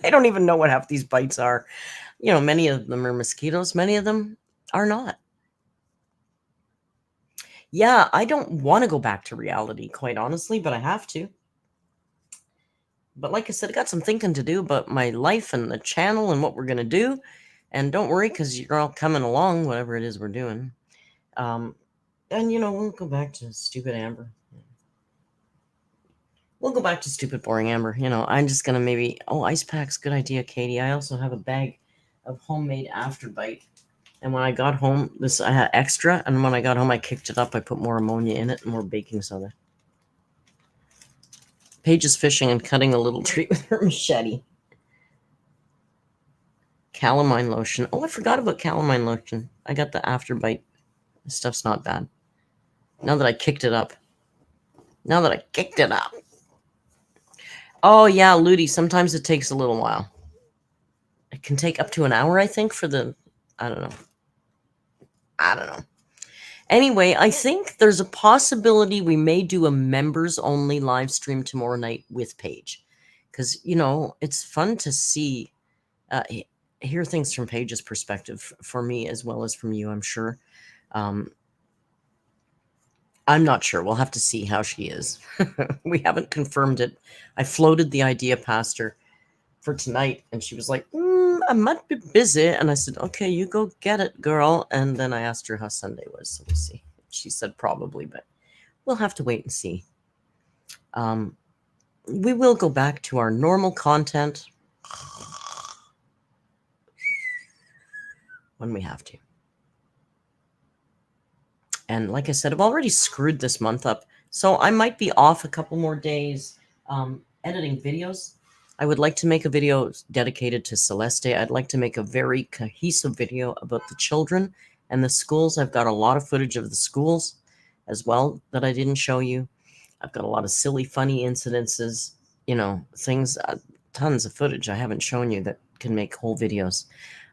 I don't even know what half these bites are. Many of them are mosquitoes. Many of them are not. Yeah, I don't want to go back to reality, quite honestly, but I have to. But like I said, I got some thinking to do about my life and the channel and what we're going to do. And don't worry, because you're all coming along, whatever it is we're doing. And, we'll go back to stupid Amber. We'll go back to stupid, boring Amber. I'm just going to maybe... Oh, ice packs. Good idea, Katie. I also have a bag of homemade Afterbite. And when I got home, I had extra. And when I got home, I kicked it up. I put more ammonia in it and more baking soda. Paige is fishing and cutting a little tree with her machete. Calamine lotion. Oh, I forgot about calamine lotion. I got the Afterbite. This stuff's not bad. Now that I kicked it up. Oh, yeah, Ludi, sometimes it takes a little while. It can take up to an hour, I think, for the... I don't know. Anyway, I think there's a possibility we may do a members-only live stream tomorrow night with Paige. Because, it's fun to see, hear things from Paige's perspective for me as well as from you, I'm sure. I'm not sure. We'll have to see how she is. We haven't confirmed it. I floated the idea past her for tonight, and she was like, I might be busy. And I said, okay, you go get it, girl. And then I asked her how Sunday was, so we'll see. She said probably, but we'll have to wait and see. We will go back to our normal content when we have to. And like I said, I've already screwed this month up, so I might be off a couple more days editing videos. I would like to make a video dedicated to Celeste. I'd like to make a very cohesive video about the children and the schools. I've got a lot of footage of the schools as well that I didn't show you. I've got a lot of silly, funny incidences, things, tons of footage I haven't shown you that can make whole videos.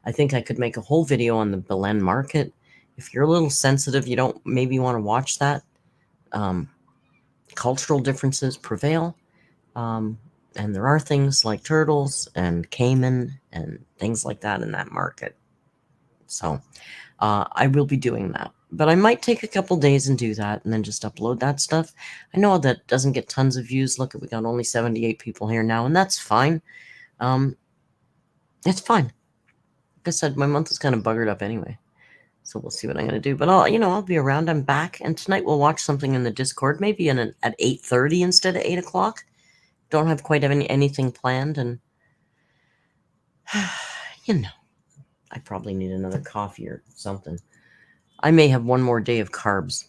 I think I could make a whole video on the Belen market. If you're a little sensitive, you don't maybe want to watch that. Cultural differences prevail. And there are things like turtles and caiman and things like that in that market. So I will be doing that. But I might take a couple days and do that and then just upload that stuff. I know that doesn't get tons of views. Look, we got only 78 people here now, and that's fine. It's fine. Like I said, my month is kind of buggered up anyway. So we'll see what I'm going to do. But I'll be around. I'm back. And tonight we'll watch something in the Discord, maybe at 8:30 instead of 8 o'clock. Don't have quite anything planned. And, I probably need another coffee or something. I may have one more day of carbs.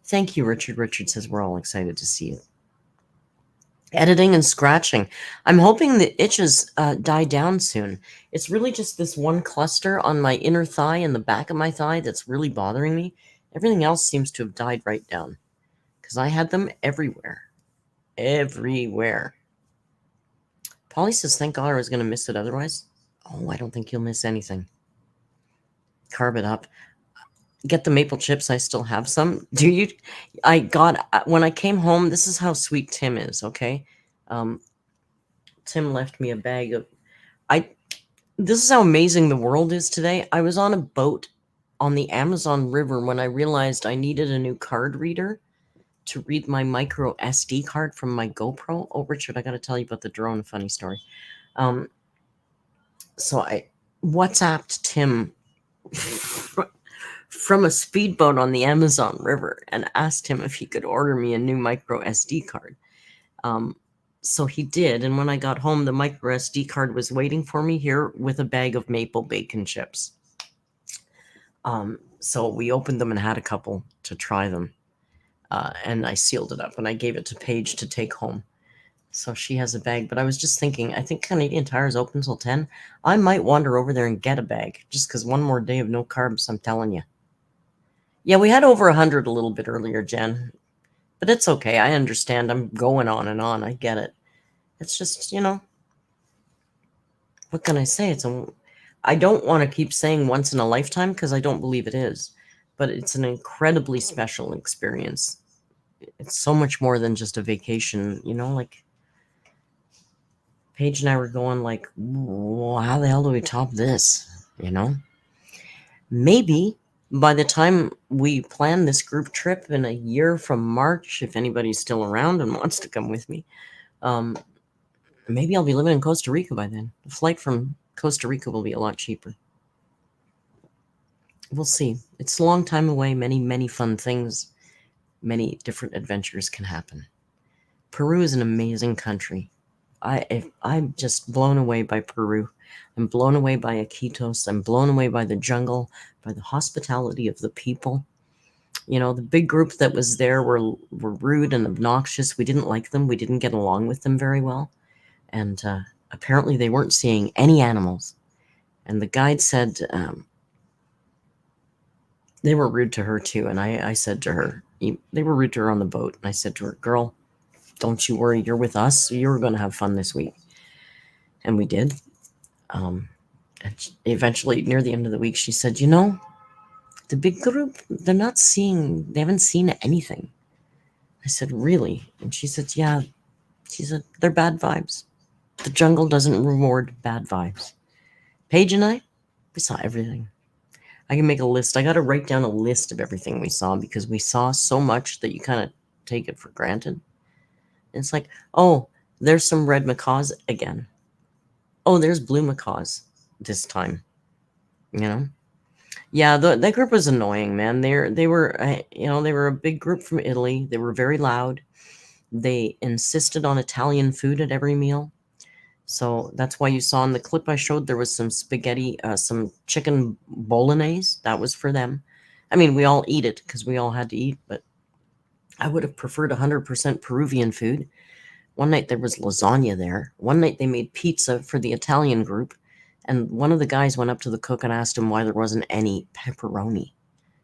Thank you, Richard. Richard says we're all excited to see it. Editing and scratching. I'm hoping the itches die down soon. It's really just this one cluster on my inner thigh and the back of my thigh that's really bothering me. Everything else seems to have died right down because I had them everywhere. Polly says, thank God I was going to miss it otherwise. Oh, I don't think you'll miss anything. Carb it up. Get the maple chips. I still have some. Do you? I got, when I came home, this is how sweet Tim is, okay? Tim left me a bag of, this is how amazing the world is today. I was on a boat on the Amazon River when I realized I needed a new card reader to read my micro SD card from my GoPro. Oh, Richard, I got to tell you about the drone funny story. So I WhatsApped Tim from a speedboat on the Amazon River and asked him if he could order me a new micro SD card. So he did, and when I got home, the micro SD card was waiting for me here with a bag of maple bacon chips. So we opened them and had a couple to try them, and I sealed it up, and I gave it to Paige to take home. So she has a bag, but I was just thinking, I think Canadian Tire's open till 10. I might wander over there and get a bag, just because one more day of no carbs, I'm telling you. Yeah, we had over 100 a little bit earlier, Jen. But it's okay. I understand. I'm going on and on. I get it. It's just, what can I say? I don't want to keep saying once in a lifetime because I don't believe it is. But it's an incredibly special experience. It's so much more than just a vacation, like Paige and I were going like, how the hell do we top this? Maybe by the time we plan this group trip in a year from March, if anybody's still around and wants to come with me, maybe I'll be living in Costa Rica by then. The flight from Costa Rica will be a lot cheaper. We'll see. It's a long time away. Many, many fun things, many different adventures can happen. Peru is an amazing country. I'm just blown away by Peru. I'm blown away by Iquitos. I'm blown away by the jungle, by the hospitality of the people. The big group that was there were rude and obnoxious. We didn't like them. We didn't get along with them very well. And apparently they weren't seeing any animals. And the guide said, They were rude to her too. And I said to her, they were rude to her on the boat. And I said to her, girl, don't you worry. You're with us. You're going to have fun this week. And we did. And eventually, near the end of the week, she said, the big group, they haven't seen anything. I said, really? And she said, yeah. She said, they're bad vibes. The jungle doesn't reward bad vibes. Paige and I, we saw everything. I can make a list. I got to write down a list of everything we saw because we saw so much that you kind of take it for granted. It's like, oh, there's some red macaws again. Oh, there's blue macaws this time. Yeah, that group was annoying, man. They were a big group from Italy. They were very loud. They insisted on Italian food at every meal. So that's why you saw in the clip I showed there was some spaghetti, some chicken bolognese. That was for them. I mean, we all eat it because we all had to eat, but I would have preferred 100% Peruvian food. One night there was lasagna there. One night they made pizza for the Italian group. And one of the guys went up to the cook and asked him why there wasn't any pepperoni.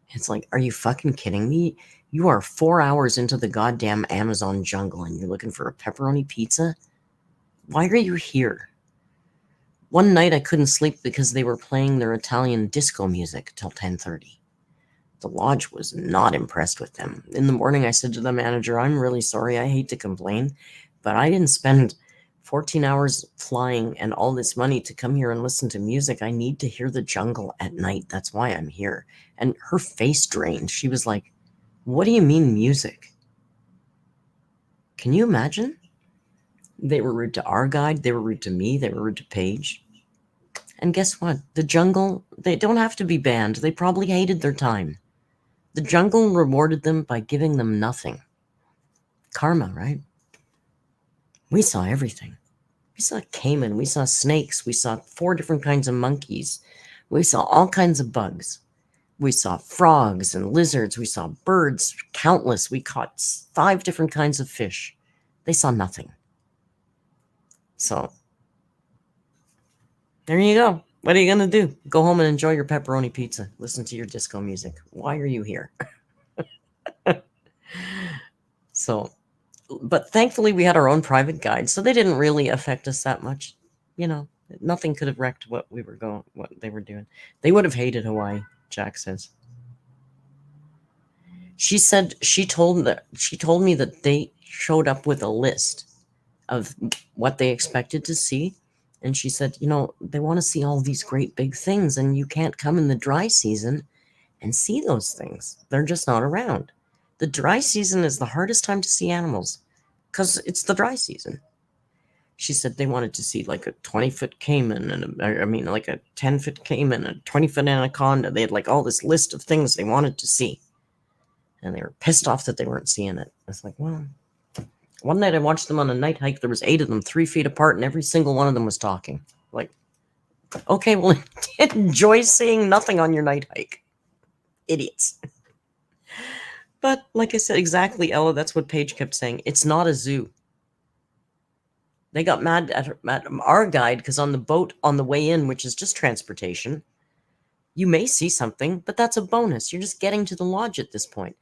It's like, are you fucking kidding me? You are 4 hours into the goddamn Amazon jungle and you're looking for a pepperoni pizza? Why are you here? One night I couldn't sleep because they were playing their Italian disco music till 10:30. The lodge was not impressed with them. In the morning I said to the manager, I'm really sorry, I hate to complain, but I didn't spend 14 hours flying and all this money to come here and listen to music. I need to hear the jungle at night. That's why I'm here. And her face drained. She was like, what do you mean music? Can you imagine? They were rude to our guide. They were rude to me. They were rude to Paige. And guess what? The jungle, they don't have to be banned. They probably hated their time. The jungle rewarded them by giving them nothing. Karma, right? We saw everything. We saw caiman. We saw snakes. We saw 4 different kinds of monkeys. We saw all kinds of bugs. We saw frogs and lizards. We saw birds, countless. We caught 5 different kinds of fish. They saw nothing. So, there you go. What are you going to do? Go home and enjoy your pepperoni pizza. Listen to your disco music. Why are you here? So, but thankfully we had our own private guide, so they didn't really affect us that much. Nothing could have wrecked what they were doing. They would have hated Hawaii, Jack says. She said she told me that they showed up with a list of what they expected to see. And she said, they want to see all these great big things, and you can't come in the dry season and see those things. They're just not around. The dry season is the hardest time to see animals because it's the dry season. She said they wanted to see like a 20-foot caiman and like a 10-foot caiman, a 20-foot anaconda. They had like all this list of things they wanted to see. And they were pissed off that they weren't seeing it. It's like, well, one night I watched them on a night hike. There was 8 of them, 3 feet apart, and every single one of them was talking. Like, okay, well, enjoy seeing nothing on your night hike. Idiots. But like I said, exactly, Ella, that's what Paige kept saying. It's not a zoo. They got mad at our guide because on the boat on the way in, which is just transportation, you may see something, but that's a bonus. You're just getting to the lodge at this point.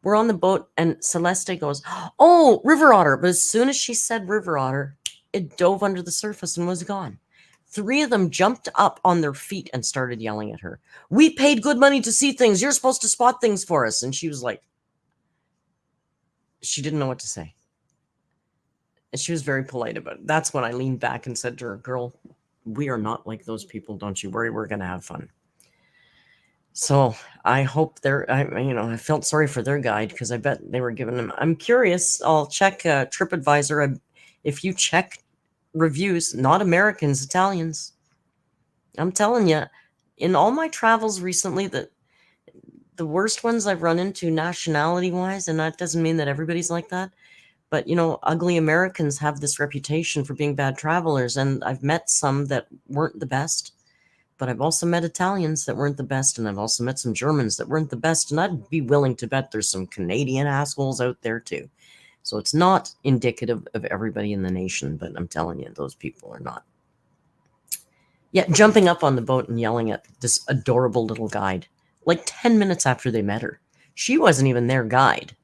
We're on the boat and Celeste goes, oh, river otter. But as soon as she said river otter, it dove under the surface and was gone. 3 of them jumped up on their feet and started yelling at her. We paid good money to see things. You're supposed to spot things for us. And she was like, she didn't know what to say. And she was very polite about it. That's when I leaned back and said to her, girl, we are not like those people. Don't you worry. We're going to have fun. So I hope I felt sorry for their guide because I bet they were giving them. I'm curious. I'll check TripAdvisor. If you check reviews, not Americans, Italians. I'm telling you, in all my travels recently, the worst ones I've run into nationality-wise, and that doesn't mean that everybody's like that, but, ugly Americans have this reputation for being bad travelers, and I've met some that weren't the best, but I've also met Italians that weren't the best, and I've also met some Germans that weren't the best, and I'd be willing to bet there's some Canadian assholes out there, too. So it's not indicative of everybody in the nation, but I'm telling you, those people are not. Yeah, jumping up on the boat and yelling at this adorable little guide. like 10 minutes after they met her. She wasn't even their guide.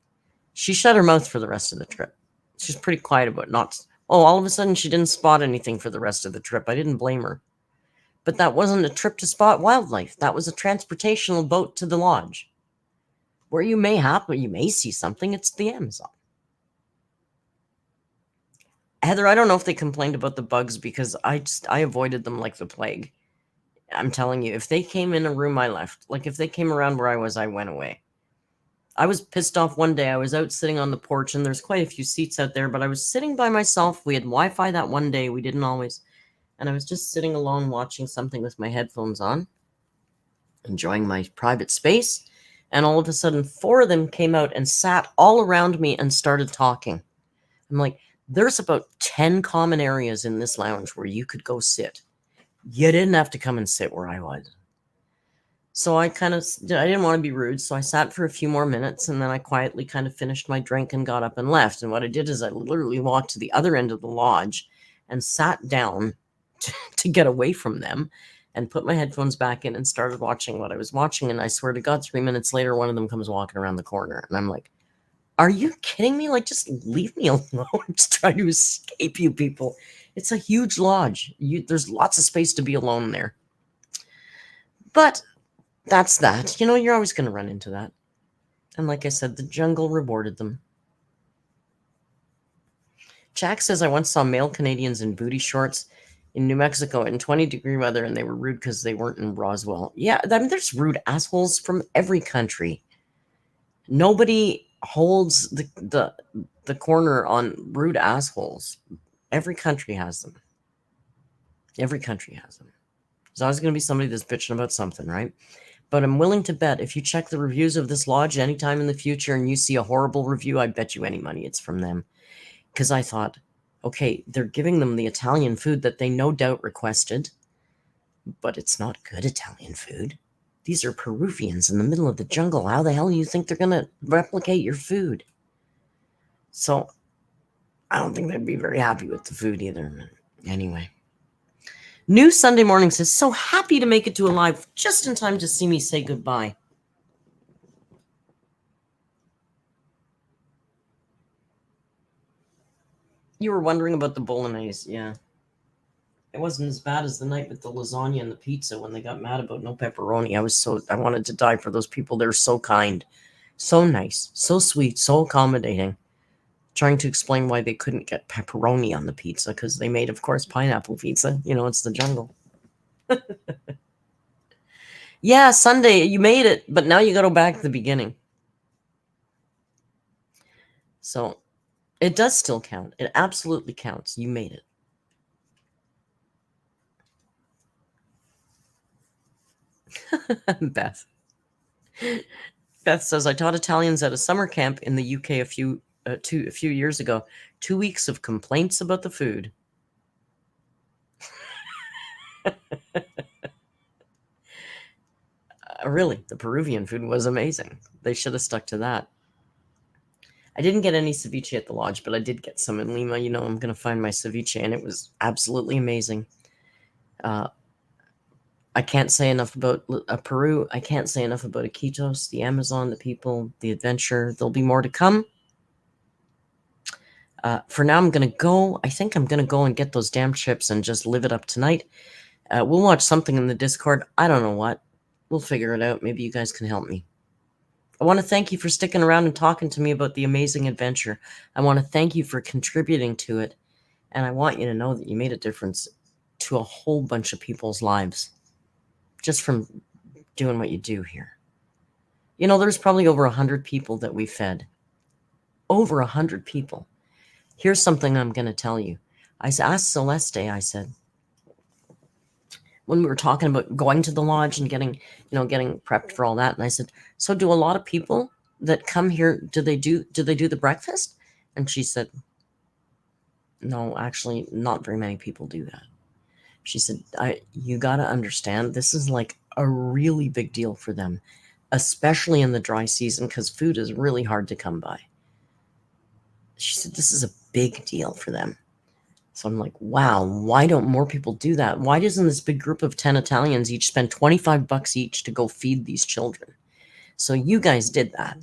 She shut her mouth for the rest of the trip. She's pretty quiet about not. Oh, all of a sudden she didn't spot anything for the rest of the trip. I didn't blame her. But that wasn't a trip to spot wildlife. That was a transportational boat to the lodge. Where you may see something, it's the Amazon. Heather, I don't know if they complained about the bugs because I avoided them like the plague. I'm telling you, if they came in a room, I left. Like if they came around where I was, I went away. I was pissed off one day. I was out sitting on the porch, and there's quite a few seats out there, but I was sitting by myself. We had Wi-Fi that one day. We didn't always. And I was just sitting alone watching something with my headphones on, enjoying my private space. And all of a sudden, 4 of them came out and sat all around me and started talking. I'm like, there's about 10 common areas in this lounge where you could go sit. You didn't have to come and sit where I was. So I didn't want to be rude. So I sat for a few more minutes, and then I quietly kind of finished my drink and got up and left. And what I did is I literally walked to the other end of the lodge and sat down to get away from them and put my headphones back in and started watching what I was watching. And I swear to God, 3 minutes later, one of them comes walking around the corner. And I'm like, are you kidding me? Like, just leave me alone. I'm just trying to escape you people. It's a huge lodge. There's lots of space to be alone there. But that's that. You know, you're always going to run into that. And like I said, the jungle rewarded them. Jack says, I once saw male Canadians in booty shorts in New Mexico in 20-degree weather, and they were rude because they weren't in Roswell. Yeah, I mean, there's rude assholes from every country. Nobody holds the corner on rude assholes. Every country has them. Every country has them. There's always going to be somebody that's bitching about something, right? But I'm willing to bet if you check the reviews of this lodge anytime in the future and you see a horrible review, I bet you any money it's from them. Because I thought, okay, they're giving them the Italian food that they no doubt requested, but it's not good Italian food. These are Peruvians in the middle of the jungle. How the hell do you think they're going to replicate your food? So I don't think they'd be very happy with the food either. Anyway. New Sunday Morning says, so happy to make it to a live just in time to see me say goodbye. You were wondering about the bolognese, yeah. It wasn't as bad as the night with the lasagna and the pizza when they got mad about no pepperoni. I wanted to die for those people. They're so kind, so nice, so sweet, so accommodating. Trying to explain why they couldn't get pepperoni on the pizza because they made, of course, pineapple pizza. You know, it's the jungle. Yeah, Sunday, you made it, but now you got to go back to the beginning. So it does still count. It absolutely counts. You made it. Beth says, I taught Italians at a summer camp in the UK a few years ago. 2 weeks of complaints about the food. Really, the Peruvian food was amazing. They should have stuck to that. I didn't get any ceviche at the lodge, but I did get some in Lima. You know, I'm going to find my ceviche, and it was absolutely amazing. I can't say enough about Peru. I can't say enough about Iquitos, the Amazon, the people, the adventure. There'll be more to come. For now, I'm going to go. I think I'm going to go and get those damn chips and just live it up tonight. We'll watch something in the Discord. I don't know what. We'll figure it out. Maybe you guys can help me. I want to thank you for sticking around and talking to me about the amazing adventure. I want to thank you for contributing to it. And I want you to know that you made a difference to a whole bunch of people's lives just from doing what you do here. You know, there's probably over 100 people that we fed. Over 100 people. Here's something I'm going to tell you. I asked Celeste, I said, when we were talking about going to the lodge and getting prepped for all that. And I said, so do a lot of people that come here, do they do the breakfast? And she said, no, actually, not very many people do that. She said, you got to understand, this is like a really big deal for them, especially in the dry season, because food is really hard to come by. She said, this is a big deal for them. So I'm like, wow, why don't more people do that? Why doesn't this big group of 10 Italians each spend 25 bucks each to go feed these children? So you guys did that.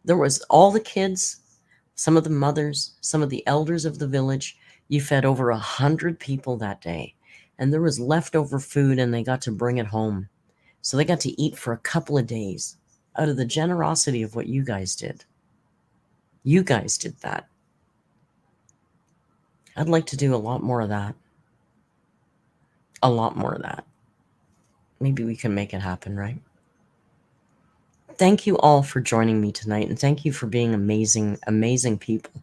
There was all the kids, some of the mothers, some of the elders of the village. You fed over 100 people that day, and there was leftover food, and they got to bring it home. So they got to eat for a couple of days out of the generosity of what you guys did. You guys did that. I'd like to do a lot more of that. A lot more of that. Maybe we can make it happen, right? Thank you all for joining me tonight, and thank you for being amazing, amazing people.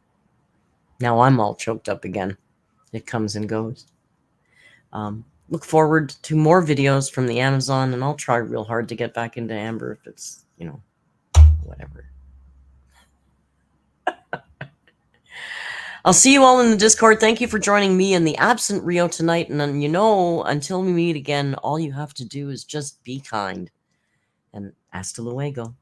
Now I'm all choked up again. It comes and goes. Look forward to more videos from the Amazon, and I'll try real hard to get back into Amber if it's, whatever. I'll see you all in the Discord. Thank you for joining me and the absent Rio tonight. And then, until we meet again, all you have to do is just be kind. And hasta luego.